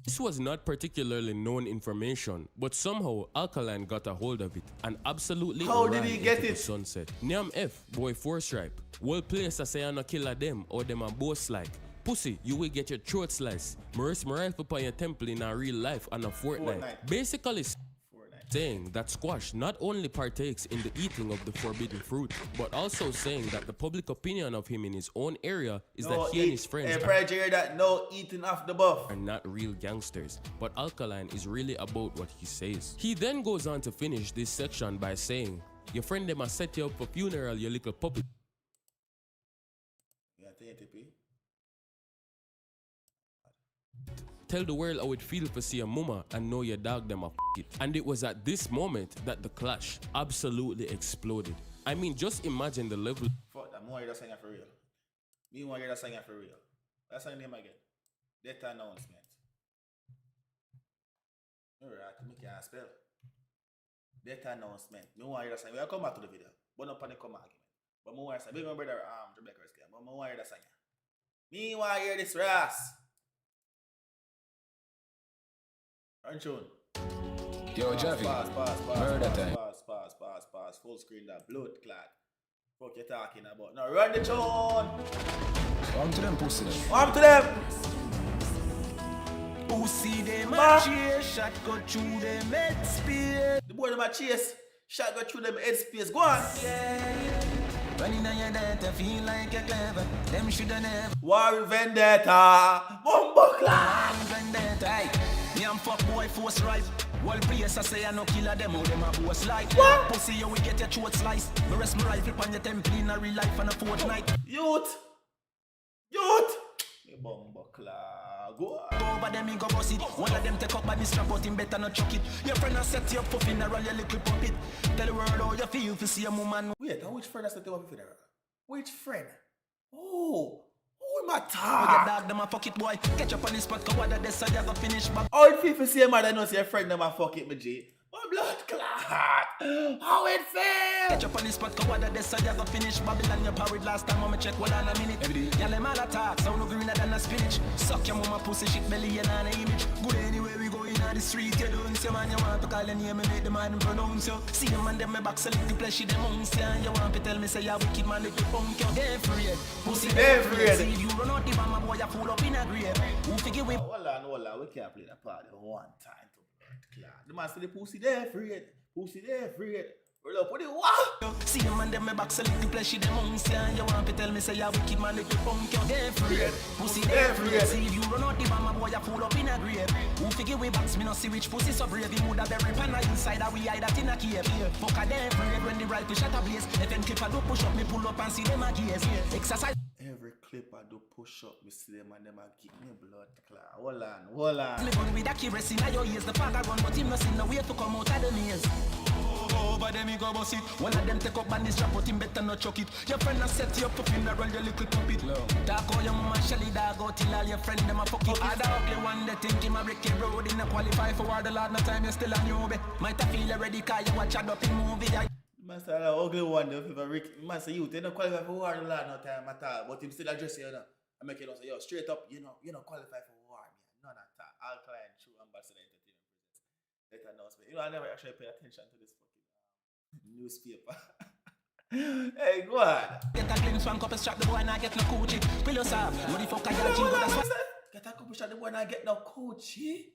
This was not particularly known information, but somehow Alkaline got a hold of it and absolutely how did ran he get into it? the sunset. Niam F, boy 4 stripe. Well place I say I no killer them or them a boss like. Pussy, you will get your throat sliced. Maurice my rifle upon your temple in a real life on a fortnight. Basically saying that Squash not only partakes in the eating of the forbidden fruit, but also saying that the public opinion of him in his own area is that he and his friends no eating off the buff are not real gangsters, but Alkaline is really about what he says. He then goes on to finish this section by saying, your friend them a set you up for funeral, you little puppy. Tell the world how it feel to see a mama and know your dog them a it. And it was at this moment that the clash absolutely exploded. I mean, just imagine the level. Fuck that, I want to hear that song for real. Me want to hear that song for real. That's the name again. Death Announcement. Alright, me can't spell. Death Announcement. Me want to hear that song. We'll come back to the video. But not panic come argument. But me want to say, big my brother Rebecca's game. But me want to hear that song. Me want to hear this Ras. Tune. Yo, Javi. Murder time. Pass. Full screen that blood clot. Fuck you talking about? Now run the tune. Warm to them pussy. Warm to them. Who see them a chase, shot go through them head space. The boy them a chase, shot go through them head space. Go on. Running on your data, feel like you're clever. Them shoulda never. War Vendetta. Bumbo clot. Vendetta. Hey. Me and fuck boy force right. Well, place I say I no killer them, how them a boss like. What? Pussy, you will get your throat sliced. Me rest my rifle on your temple in a real life and a fortnight. Youth. Me bumbo clot. Go on. Go over them, me go boss it. One of them take up by the strap, but him better not chuck it. Your friend has set you up for funeral, your little puppet. Tell the world how you feel to see a woman. Wait, and which friend has set you up for funeral? Which friend? Oh. My Your talk. dog them a fuck it, boy. Catch up on this spot, go out of this side, you go finish back. All people see a man, I know see a friend them a fuck it, my G. Oh, blood clot. How it feel? Catch up on the spot, go under the side, you go finish. Babylon, you parried last time, I'ma check one on a minute. Every day, y'all them all attack, sound no greener than a spinach. Suck your mama pussy, shit belly, and on the image. Good anywhere we go in on the street, you don't see man, you want to call your name and make the man pronounce you. See a man, them me back, select the pleasure, them ounce you. And you want to tell me, say, you wicked man, little punk, you. They're afraid, pussy, they're afraid. See if you run out the mama boy, you pull up in a grave. Who figure we? Hold on, we can't play that part one time to blood clot. The man say the pussy there afraid. Pussy there afraid. Roll up with the what? See a man, them me back, select the pleasure, them ounce you. And you want to tell me, say, you wicked man, little punk, you. They're afraid, pussy, they're afraid. See if you run out the mama boy, you pull up in a grave. Who figure we backs, me no see which pussy so brave. He would have every panna inside, and we hide that in a cave. Fuck a they're afraid when the right to shut a blaze. If them clip a do push up, me pull up and see them a gaze. Exercise. Every clip I do push up, me see them and them a give me blood clot. Hold on. Me gun with accuracy, now your ears the fag I run, but him no see no way to come out of the maze. Over them he go boss it. One of them take up and this drop, but him better not chuck it. Your friend a set you up for funeral, your little puppet. Talk all your mama shelly dog out till all your friend them a fuck it. Other ugly one that think him a break your road, in a qualify for war the Lord, no time you still a newbie. Might a feel already cause you watch a dopey movie. Man say the ugly one, the favorite. Man say you don't qualify for war the Lord no time at all, but him still address you, you know. I make it say, yo, straight up, you know qualify for war, man. None at all. Alkaline, true ambassador entertainment presents. Let announcement. You know, I never actually pay attention to this fucking newspaper. Hey, go on. Get a glimpse one couple strap the boy and I get no coochie. Will you serve? What the fuck I got you? That's what. Get a couple shot the boy and I get no coochie.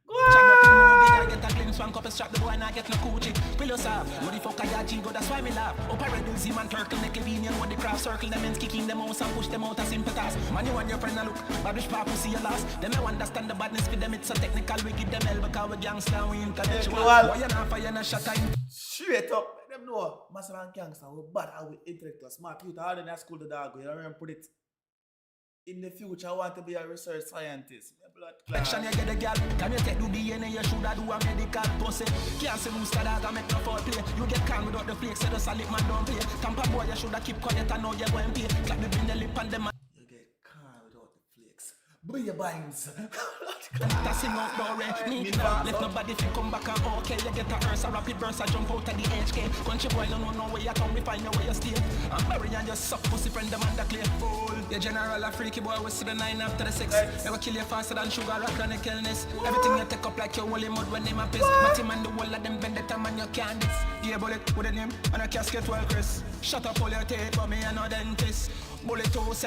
Go on. Get a glimpse one couple strap the boy and I get no coochie. Will you serve? What the fuck I got you? That's why me laugh. Up a red Z man turtle neck convenient with the craft circle. Them ends kicking them out and push them out as simple task. Man you and your friend a look. Babish papa see you last. Them I understand the badness for them. It's a technical. We give them hell because we gangster and we intellectual. Why you not fire no shot time? Straight up. Let them know. Massive and gangster. We bad and we intellectual. Smart youth. Harder than school the dog. You remember put it. In the future, I want to be a research scientist. Action, you get a girl. Can you take the DNA? You should do a medical pussy. Can't say rooster dog and make no foul play. You get calm without the flakes, so the solid man don't play. Tampa boy, you should keep quiet and know you're going to pay. Clap the bin the lip and the man. You get calm without the flakes. Bring your binds. That's him out door, need now. Let nobody feel come back and okay. You get a hearse, a rapid burst, I jump out of the HK. Country boy, don't know where you come, we find your way you stay. I'm burying and just suck pussy friend, them under clear. Your general a freaky boy, we see the 9 after the 6. Never kill you faster than sugar or chronic illness. Everything you take up like your holy mud when him a piss. But him and the whole of them bend the time and you can't diss. Yeah, bullet with a name and a casket well Chris. Shut up all your tape, but me and no dentist. Bullet to say.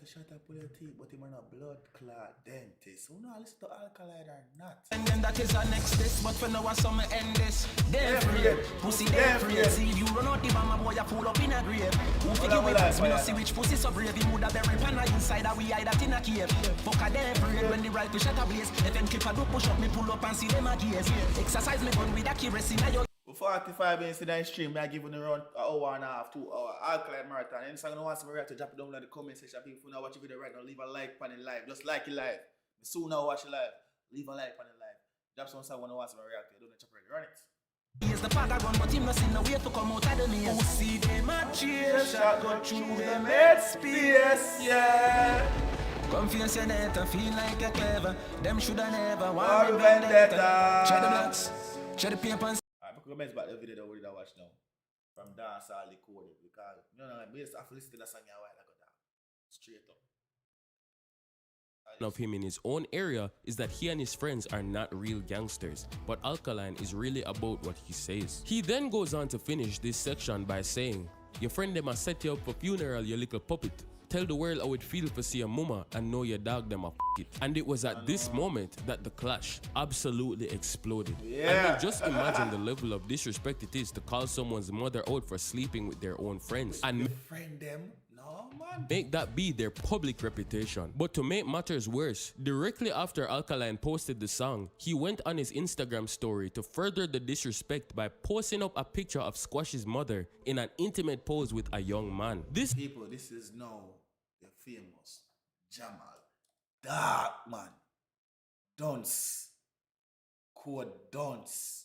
Shut up with your teeth, but him on a blood clot dentist. Who know listen to Alkaline or not? And then that is our next this, but for now I saw me end this. They're free, pussy they're free. See if you run out the mama boy, you pull up in a grave. Who figure we pass me no see which pussy so brave. He would have every panna inside and we hide that in a cave. Fuck a they're free when the right to shut a blaze. If them clip a do push up, me pull up and see them a gaze. Exercise me gun with accuracy now you. 45 minutes in that stream, I give you around an hour and a half, 2 hours. Alkaline marathon. Any song you want to react to, drop it down in the comment section. People now watch the video right now, leave a like on it live. Just like it live. Soon now watch it live. Leave a like on it live. Drop some song when you want to react to. Don't chop it. Run it. He's the father run, but him no see no way to come out of the maze. Who see them a chase, shot go through them head space, yeah. Confuse your net and feel like you're clever. Them shoulda never want to vendetta. Check the blocks, check the papers. Comments about the video that we watch now from Dancehall Recorded because I just have to listen to that song a while ago now. Straight up. Of him in his own area is that he and his friends are not real gangsters, but Alkaline is really about what he says. He then goes on to finish this section by saying, your friend them a set you up for funeral, you little puppet. Tell the world how it feel to see a mama and know your dog them a it. And it was at this moment that the clash absolutely exploded. Yeah. I mean, just imagine the level of disrespect it is to call someone's mother out for sleeping with their own friends and friend them. No man. make that be their public reputation. But to make matters worse, directly after Alkaline posted the song, he went on his Instagram story to further the disrespect by posting up a picture of Squash's mother in an intimate pose with a young man. This is now the famous Jamal Dark Man Dunce Code Dunce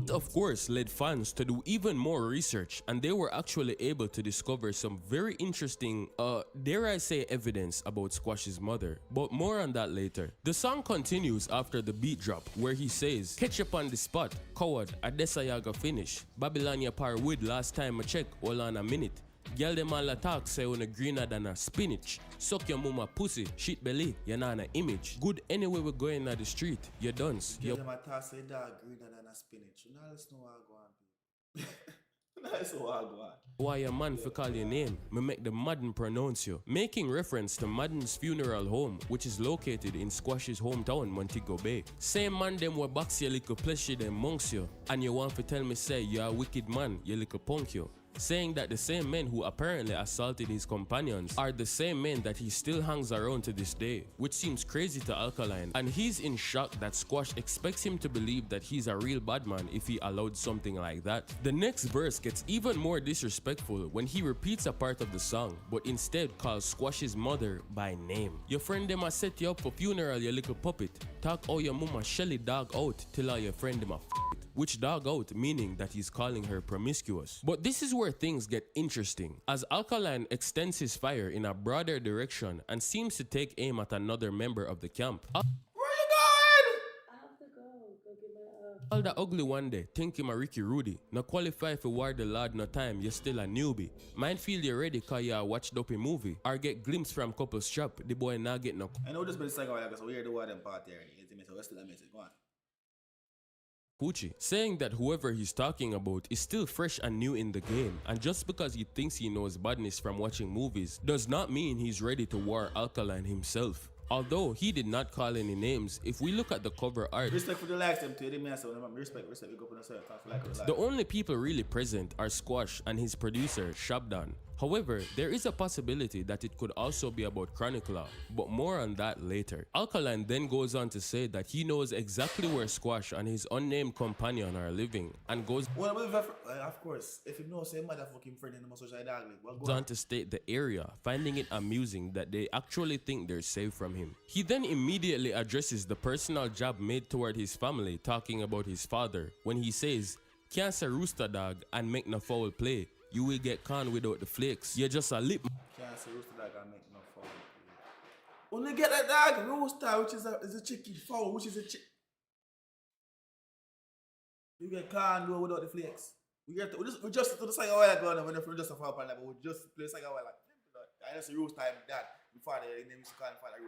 Of course, led fans to do even more research, and they were actually able to discover some very interesting, dare I say, evidence about Squash's mother, but more on that later. The song continues after the beat drop, where he says, "Catch up on the spot, coward, Adessa yaga finish. Babylonia par wood last time I check, hold on a minute. Girl them all attack say on a greener than a spinach. Suck your mama pussy, shit belly, you're not an image. Good anyway we're going at the street, you're done. Girl them attack say dog greener than a spinach. You know let's know how I go on. That's how I go on. Why a man for call your name, me make the Madden pronounce you. Making reference to Madden's funeral home, which is located in Squash's hometown, Montego Bay. Same man them will box your little pleasure them monks you. And you want to tell me say you're a wicked man, you little punk you. Saying that the same men who apparently assaulted his companions are the same men that he still hangs around to this day, which seems crazy to Alkaline, and he's in shock that Squash expects him to believe that he's a real bad man if he allowed something like that. The next verse gets even more disrespectful when he repeats a part of the song, but instead calls Squash's mother by name. Your friend them a set you up for funeral, you little puppet. Talk all your mama Shelly dog out till all your friend them a f it. Which dog out meaning that he's calling her promiscuous. But this is where things get interesting, as Alkaline extends his fire in a broader direction and seems to take aim at another member of the camp. Where you going? I have to go get my All the ugly one day, think him a Ricky Rudy. No qualify for war the Lord no time, you're still a newbie. Mind feel you ready cause you watched up a movie. Or get glimpse from couple's shop, the boy not get no. I know this been saying like so we hear the word and part there. So what's the message? Go on. Coochie, saying that whoever he's talking about is still fresh and new in the game, and just because he thinks he knows badness from watching movies does not mean he's ready to war Alkaline himself. Although he did not call any names, if we look at the cover art, respect for the likes them to the man, so respect, you go for the self, like the only people really present are Squash and his producer Shabdan. However, there is a possibility that it could also be about Chronicler, but more on that later. Alkaline then goes on to say that he knows exactly where Squash and his unnamed companion are living, and goes of course, if you know say motherfucking friend in the most dogly, on to state the area, finding it amusing that they actually think they're safe from him. He then immediately addresses the personal jab made toward his family, talking about his father, when he says, "Can't say rooster dog and make no foul play. You will get caught without the flakes. You're just a lip." Can't say rooster dog and make no foul. Only get a dog rooster, which is a chicken fowl, which is a chick. You get caught without the flakes. We just to the side of like when the just a fall upon like, but we just play like I just rooster time that before they name is called for the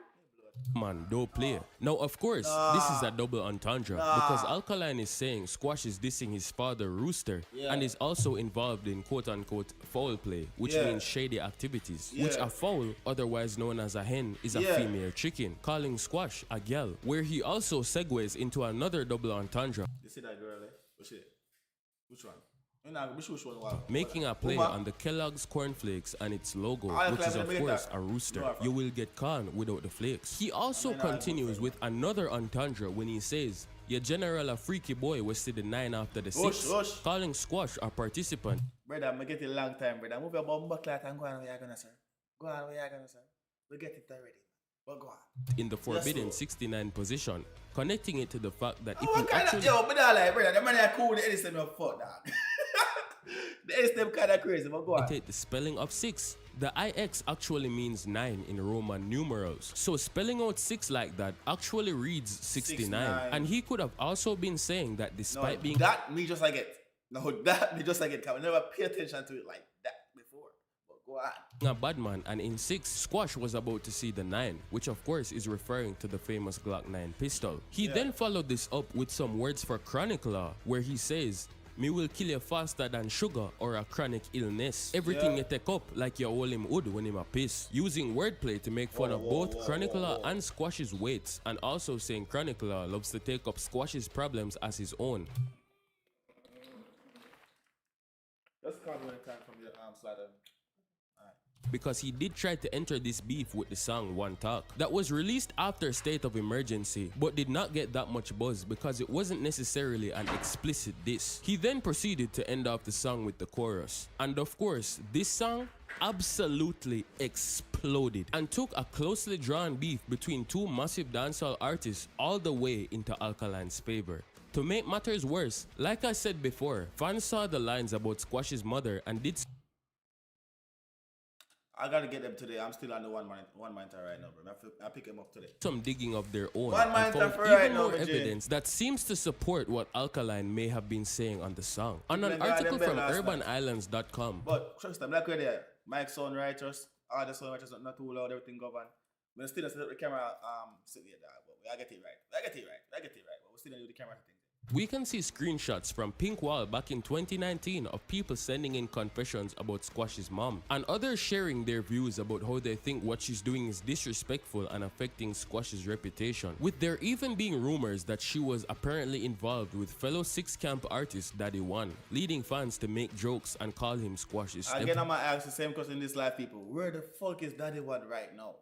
man, don't play. Now, of course, this is a double entendre because Alkaline is saying Squash is dissing his father, Rooster, and is also involved in quote-unquote foul play, which means shady activities, which a fowl, otherwise known as a hen, is a female chicken, calling Squash a gal, where he also segues into another double entendre. You see that girl, eh? Which one? Making a play on the Kellogg's cornflakes and its logo, which is of course a rooster. You will get caught without the flakes. He also continues with another entendre when he says, "Your general a freaky boy was see the 9 after the 6, calling Squash a participant. Brother, I'm get it a long time, brother. Move your bum clat and go on where you're gonna, sir. Go on where you're gonna, sir. We get it already. But go on. In the forbidden 69 position, connecting it to the fact that if you actually... Yo, but like, brother, the man are cool, the edits them your fuck, dog. The edits them kind of crazy, but go on. Take the spelling of 6. The IX actually means 9 in Roman numerals. So spelling out 6 like that actually reads 69. And he could have also been saying that despite being... That me just like it. No, that me just like it. I never pay attention to it like that before. But go on. A bad man, and in 6, Squash was about to see the 9, which of course is referring to the famous Glock 9 pistol. He then followed this up with some words for Chronicler, where he says, "Me will kill you faster than sugar or a chronic illness. Everything you take up like you hold him wood when him a piss." Using wordplay to make fun of both Chronicler and Squash's weights, and also saying Chronicler loves to take up Squash's problems as his own. Just call me time from your arm slider. Because he did try to enter this beef with the song One Talk that was released after State of Emergency, but did not get that much buzz because it wasn't necessarily an explicit diss. He then proceeded to end off the song with the chorus, and of course this song absolutely exploded and took a closely drawn beef between two massive dancehall artists all the way into Alkaline's favor. To make matters worse, like I said before, fans saw the lines about Squash's mother and did I gotta get them today. I'm still on the one monitor right now, bro. I'll pick them up today. some digging of their own One and monitor found for even right now, more my G. evidence that seems to support what Alkaline may have been saying on the song. On an Them guy, article them from bell last urbaniislands.com, But trust them, like we're there. Mic sound righteous, all the sound righteous, not too loud, everything govern. But still set up the camera sit there, but I get it right. But we still do the camera thing. we can see screenshots from Pink Wall back in 2019 of people sending in confessions about Squash's mom, and others sharing their views about how they think what she's doing is disrespectful and affecting Squash's reputation, with there even being rumors that she was apparently involved with fellow Six Camp artist Daddy One, leading fans to make jokes and call him Squash's step. Again, I'm gonna ask the same question in this live, people. Where the fuck is Daddy One right now?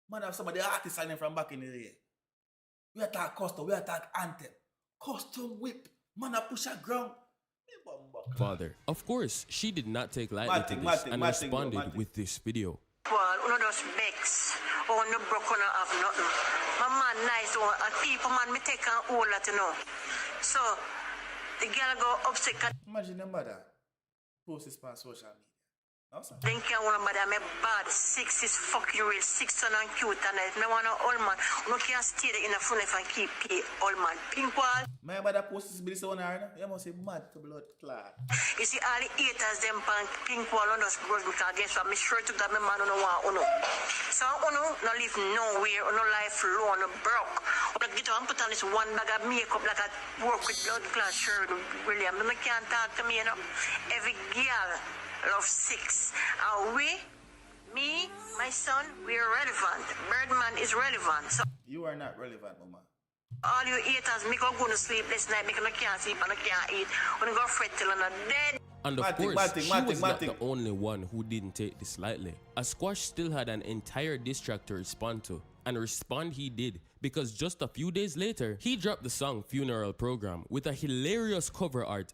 Man, have some of the artists signing from back in the day. We attack custom, we attack anthem. Custom whip, man, I push a ground. Father. Of course, she did not take lightly to this and responded with this video. Well, one of those bakes, or no broke one of nothing. My man nice one, and people man me take an all that you know. So the girl go upset. Imagine the mother post this on social media. Awesome. Then can one of them bad, 6 is fucking real, 6 and cute, and I want an old man. No can stay there in a front and keep pay old man. Pink Wall. My mother post this video on her. You must say mad to blood clot. You see all the haters them pan Pink Wall on us bros because guess what? Me sure to that my man no want uno. So uno no live nowhere, uno life low, uno broke. Uno get on put on this one bag of makeup like a work with blood clot shirt. William, you can't talk to me, you know. Every girl love 6. And we, me, my son, we are relevant. Birdman is relevant. So You are not relevant, mama. all you haters, me go to sleep this night, make no can't sleep and no can't eat. When you go fret till I'm dead. And of course, she was not the only one who didn't take this lightly, as Squash still had an entire diss track to respond to, and respond he did, because just a few days later, he dropped the song Funeral Program with a hilarious cover art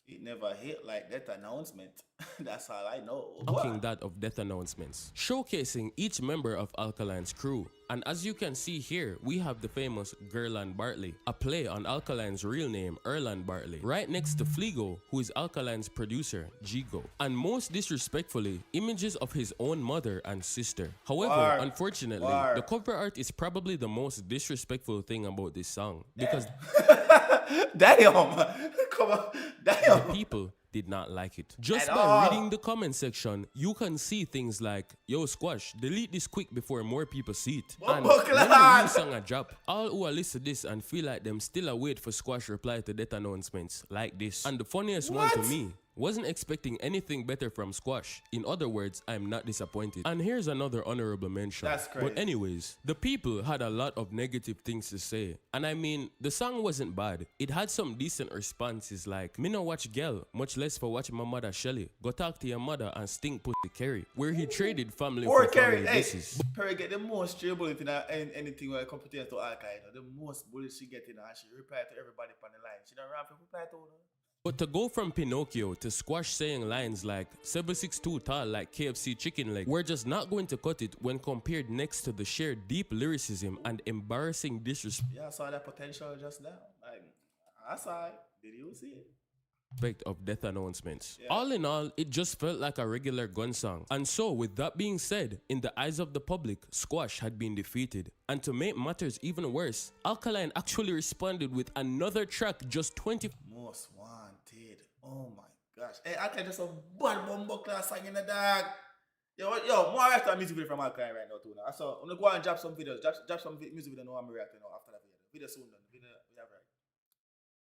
It never hit like that announcement. That's all I know. mocking that of death announcements, showcasing each member of Alkaline's crew. And as you can see here, we have the famous Gerland Bartley, a play on Alkaline's real name, Erland Bartley, right next to Fleego, who is Alkaline's producer, 𝐑𝐄𝐀𝐂𝐓𝐈𝐎𝐍. And most disrespectfully, images of his own mother and sister. However, unfortunately, the cover art is probably the most disrespectful thing about this song, because damn, come on, damn. the people did not like it. Just by reading the comment section, you can see things like, yo Squash, delete this quick before more people see it. And when the new song a drop, all who are listen to this and feel like them still await for Squash reply to death announcements like this. And the funniest one to me, wasn't expecting anything better from Squash. In other words, I'm not disappointed. And here's another honorable mention. That's crazy. But anyways, the people had a lot of negative things to say. And I mean, the song wasn't bad. It had some decent responses like, me no watch girl, much less for watching my mother Shelly. Go talk to your mother and stink pussy Kerry, where he traded family for family basis. Perry get the most stray bullet in anything when it comes to Alkaline. The most bullet she get in, and she reply to everybody on the line. She don't run for reply to her. But to go from Pinocchio to Squash saying lines like 7'6" tall like KFC chicken leg, we're just not going to cut it when compared next to the sheer deep lyricism and embarrassing disrespect. Yeah, I saw that potential just now. Like, I saw it. Did you see it? Of death announcements. Yeah. All in all, it just felt like a regular gun song. And so, with that being said, in the eyes of the public, Squash had been defeated. And to make matters even worse, Alkaline actually responded with another track just 20. Most wanted. Oh my gosh. Hey, Alkaline just a bad bumbo class song in the dark. Yo, more after music video from Alkaline right now too. Now. So I'm gonna go and drop some videos. Drop some music video now I'm reacting now after that video. Video soon done. Video we have right.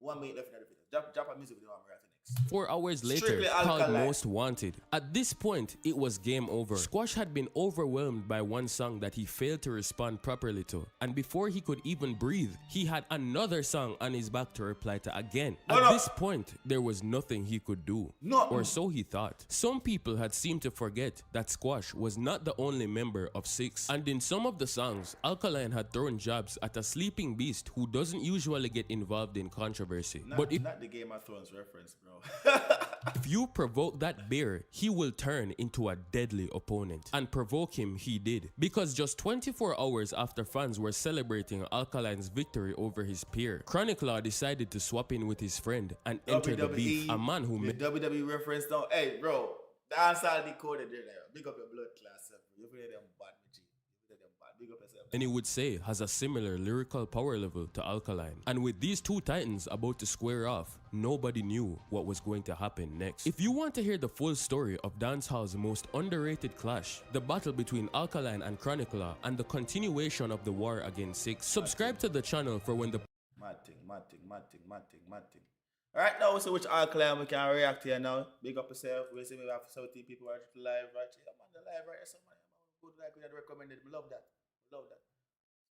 1 minute left in the video. Drop a music video I'm reacting next. 4 hours later, called Most Wanted. At this point, it was game over. Squash had been overwhelmed by one song that he failed to respond properly to. And before he could even breathe, he had another song on his back to reply to again. At this point, there was nothing he could do. Or so he thought. Some people had seemed to forget that Squash was not the only member of Six. And in some of the songs, Alkaline had thrown jabs at a sleeping beast who doesn't usually get involved in controversy. Not the Game of Thrones reference, bro. If you provoke that bear, he will turn into a deadly opponent. And provoke him he did. Because just 24 hours after fans were celebrating Alkaline's victory over his peer, 𝐑𝐂𝐓 decided to swap in with his friend and enter the beef. A man who made WWE reference now. Hey bro, dancehall decoded there. Big up your blood class. You play them bad, G. Big up yourself. And he would say has a similar lyrical power level to Alkaline. And with these two titans about to square off, nobody knew what was going to happen next. If you want to hear the full story of dancehall's most underrated clash, the battle between Alkaline and 𝐑𝐂𝐓, and the continuation of the war against �6, subscribe to the channel for when the Mad thing. Alright, now we see which Alkaline we can react here now. Big up yourself. We see we have 17 people watching live right here. I'm on the live right here. Somebody good like we had recommended. I love that.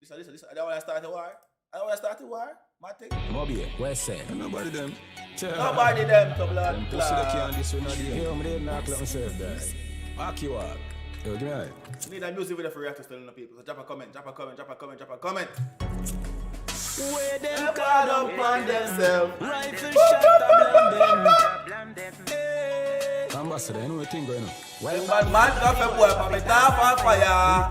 Listen. I don't want to start a war. Mad thing. Moby, where's say? Nobody them. Nobody them to blood. Pussy the key on this one. Here, I'm ready to knock on myself, guys. Walk you walk. Yo, give me a You need a music video for react to telling the people. So drop a comment. Where them Caught up on themselves. rifle shot blame them. ambassador, you know what thing going on? Well, man, got a boy, pop it off on fire.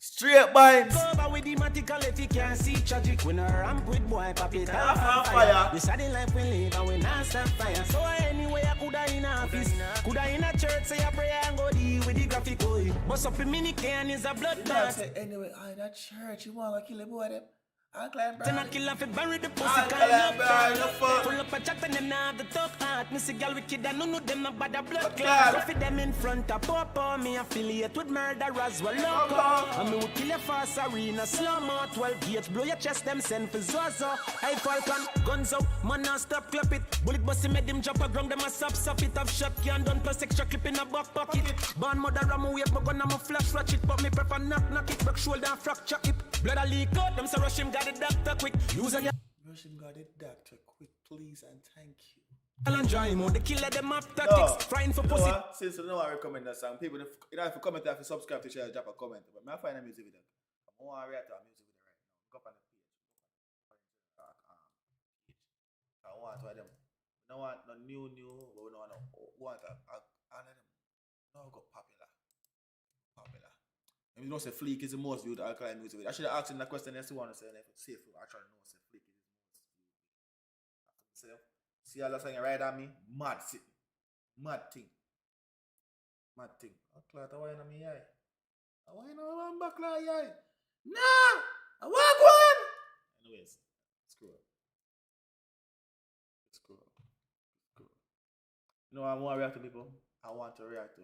Straight bites. Over with the matical if you can't see tragic. When I ramp with boy, pop it Off on off fire. This is the life we live and we not stop fire. So anyway, I coulda in office, coulda in a church, say a prayer and go deal with the graphic boy. Bust up a mini can is a blood bath. Anyway, that church, you want to kill a boy them? Alkaline, bro. Then I kill off a bury the pussy Alkaline, bro, you fuck. Pull up a chat and them now the talk heart. Me see gal wicked and none of them a bad a blood clot. clot. Go for them in front of Papa. Me affiliate with murderers, well loco. And me will kill you fast arena, slow mo. 12 gates, blow your chest, them send for Zozo. Hey Falcon, guns out, man now stop clap it. Bullet busty made them jump a ground, them a sub it. Have shot can done plus extra clip in a back pocket. Born mother ram wave, my gun I'm a flash it. But me prefer knock it, back shoulder and fracture hip. Blood a leak out, them say rush him, got the doctor quick. Use a Rush him, got it, doctor, quick, please, and thank you. and join him, the killer them have tactics. Frying for pussy. Since you know I recommend that song, people, if you have to comment, if you subscribe to the channel, drop a comment. But I find a music video. I want to react to a music video right now. Go up on the page. I want to them. We don't want no new, but we don't want to let them. No, go popular. And you know, say Fleek is the most viewed Alkaline music video. I should have asked him that question. Yes, you want to say, if it's safe, I actually know, say Fleek is the most viewed. See all that thing right at me? Mad thing. I clot a wine on me eye. I wine on one back like eye. Nah! I walk one! Anyways, screw up. You know, I want to react to people. I want to react to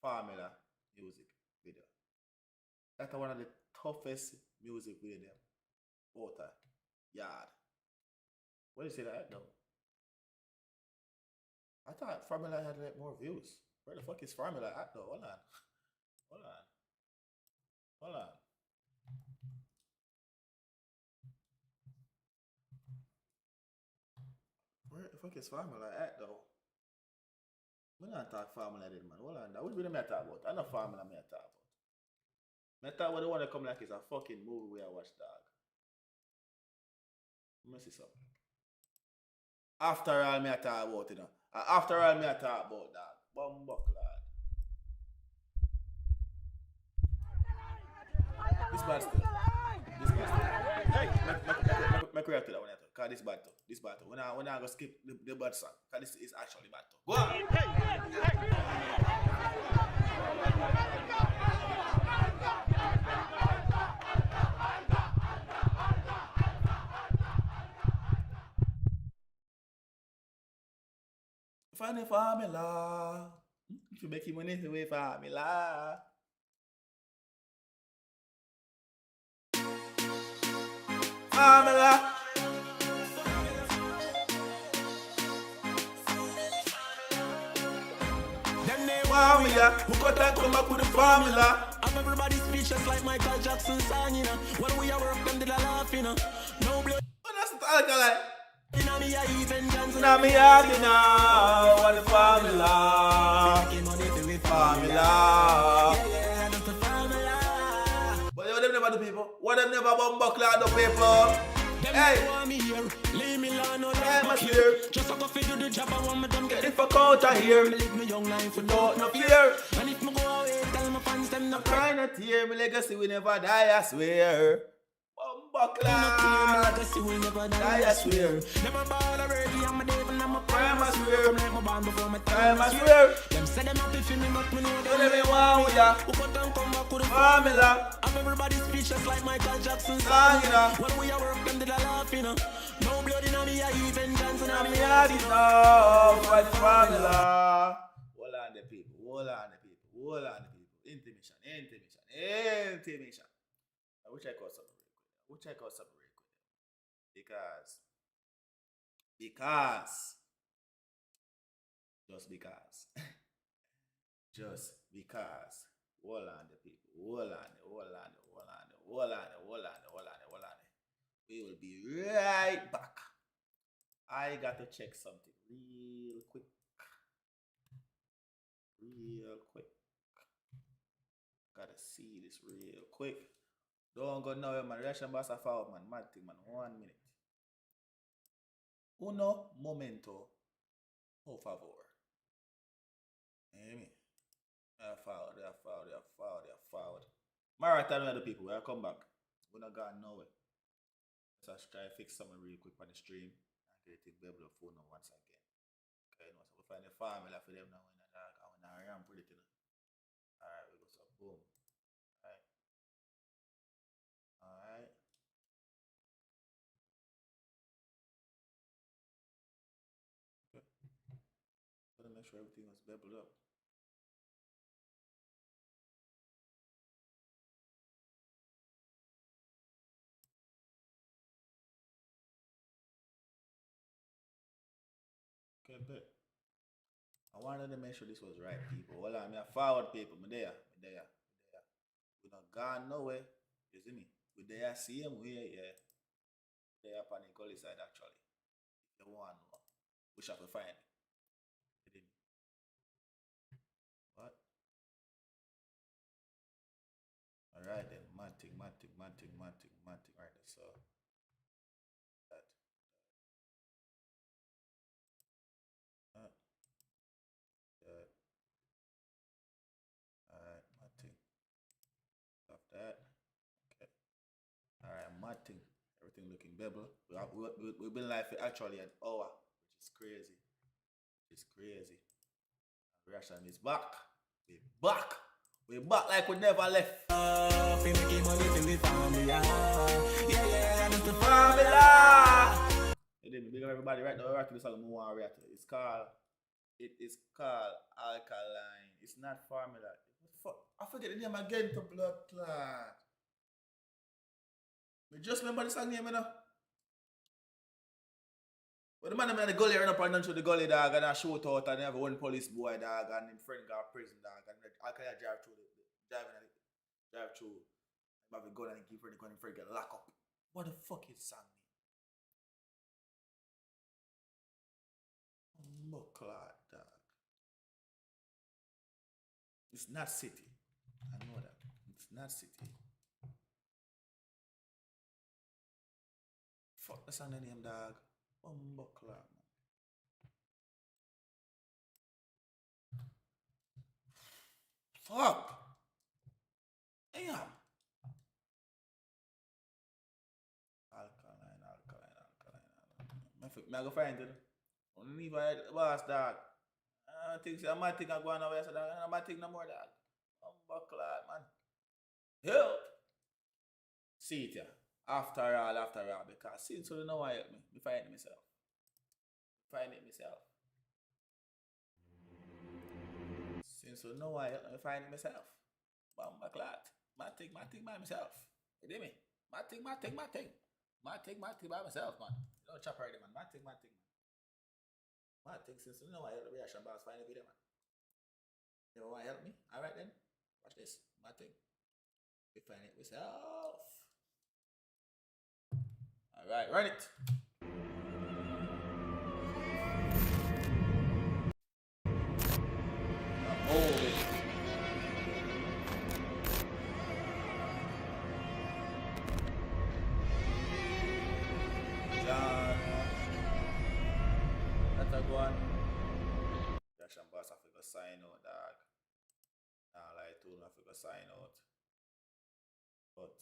Formula music video. That's one of the toughest music video them. Water. Yard. What do you say that though? I thought Formula had like more views. Where the fuck is Formula at though? Hold on. Where the fuck is Formula at though? We don't talk Formula did man. Hold on. That would be the matter about. I know Formula me talk about. Me talk what the one that come like is a fucking movie where I watch dog. Let me see something. After all me talk about it, you know. After all me talk about dog. Bumbuck lad. This bad still. Make react to that one. Cause this bad too. When I go skip the bad song. Cause this is actually bad too. Go on. Find a formula. If you make money away formula. Formula. Formula, who got that come up with the formula? I'm everybody speechless like Michael Jackson song, you know. When we are work, them did a laugh, you know. No blood. What that's the Alkaline? You know me, I even Johnson. Now me happy now. What the formula? Formula. Yeah, that's the formula. But they never never do people? What them never bumbuckle on the people? Hey! Want me here, leave me alone, no I'm life here. Just a go figure the job, I want me them get If I count I here, me live me young life without without no no fear. fear. And if me go away, tell my fans them no cry. Try not to hear me legacy, we never die, I swear. Bumbuckle My on. legacy will never die, Die, I swear. Never ball already, I'm a devil, I'm a Time, I swear. I'm like my band before my Time, I swear. swear. Them say them happy for me, but me know Do them them want with ya. who cut and come back with the Formula. I'm everybody speechless like Michael Jackson Song, you know. When we are work, them did a laugh, you know. No blood in me, I even Johnson I'm and me. here enough. What formula? Hold on the people. Hold on the people. Hold on the people. Intimation. I will check out something real quick. Because. Just because. Just because. Hold on the people. Hold on. We will be right back. I got to check something real quick. Gotta see this real quick. Don't go now, man. Reaction boss a forward, man. Mad thing, man. 1 minute. Uno momento. Por favor. Hear me? They are forward. Marathon with the people. We'll come back. We're not going nowhere. Let's try to fix something real quick on the stream and get it bevel of phone once again. Okay, no, so we find a formula for them now when I ramp with it. Alright, we go so boom. Alright. Okay. Gotta make sure everything was beveled up. Okay, bet. I wanted to make sure this was right, people. Hold on, me a forward, people. Me there. We not gone nowhere. You see me? We there, same way, yeah. They up on the gully side, actually. The one, we shall find it. What? Alright then, mad thing. Right, so that. Alright, mad thing. Stop that. Okay. Alright, mad thing. Everything looking bevel. We've been live for actually an hour, which is crazy. Reaction is back. We're back like we never left. Yeah, that's the Formula. Hey, big up everybody right now. We're reacting to this song. It is called Alkaline. It's not Formula. I forget the name again to blood clot. We just remember the song name, you know. But the man in the gully ran up and down through the gully, dog, and I shoot out and have one police boy, dog, and his friend got prison, dog, and I can't drive through. Have a gun and give her the gun and friend get locked up. What the fuck is song name? Mucklad, dog. It's not City. I know that. It's not City. Fuck the song name, dog. Mucklad, man. Fuck. Damn. Alkaline. I go find it. Only if I boss, dog. I might think I'm going away, so dog. I might think no more, dog. Buckler, man. Help. See it, yeah. After all, because since you know why help me, I find it myself. Since you know why help me, I find it myself. Buckler. My thing by myself. You hear me? My thing by myself, man. Don't chop already, man. My thing. My thing, since you know I help the reaction boss find a video, man. You want to help me? Alright then. Watch this. My thing. We find it myself. Alright, run it. to go on. Josh and Boss have to go sign out, dog. Nah, like, two have to go sign out. But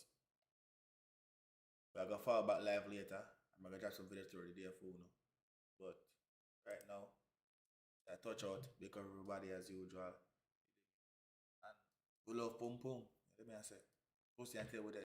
we're gonna fall back live later. I'm gonna drop some videos through the day for you. But right now, I touch out because everybody as usual. And we love Pum Pum. Let me say. Pussy and tell with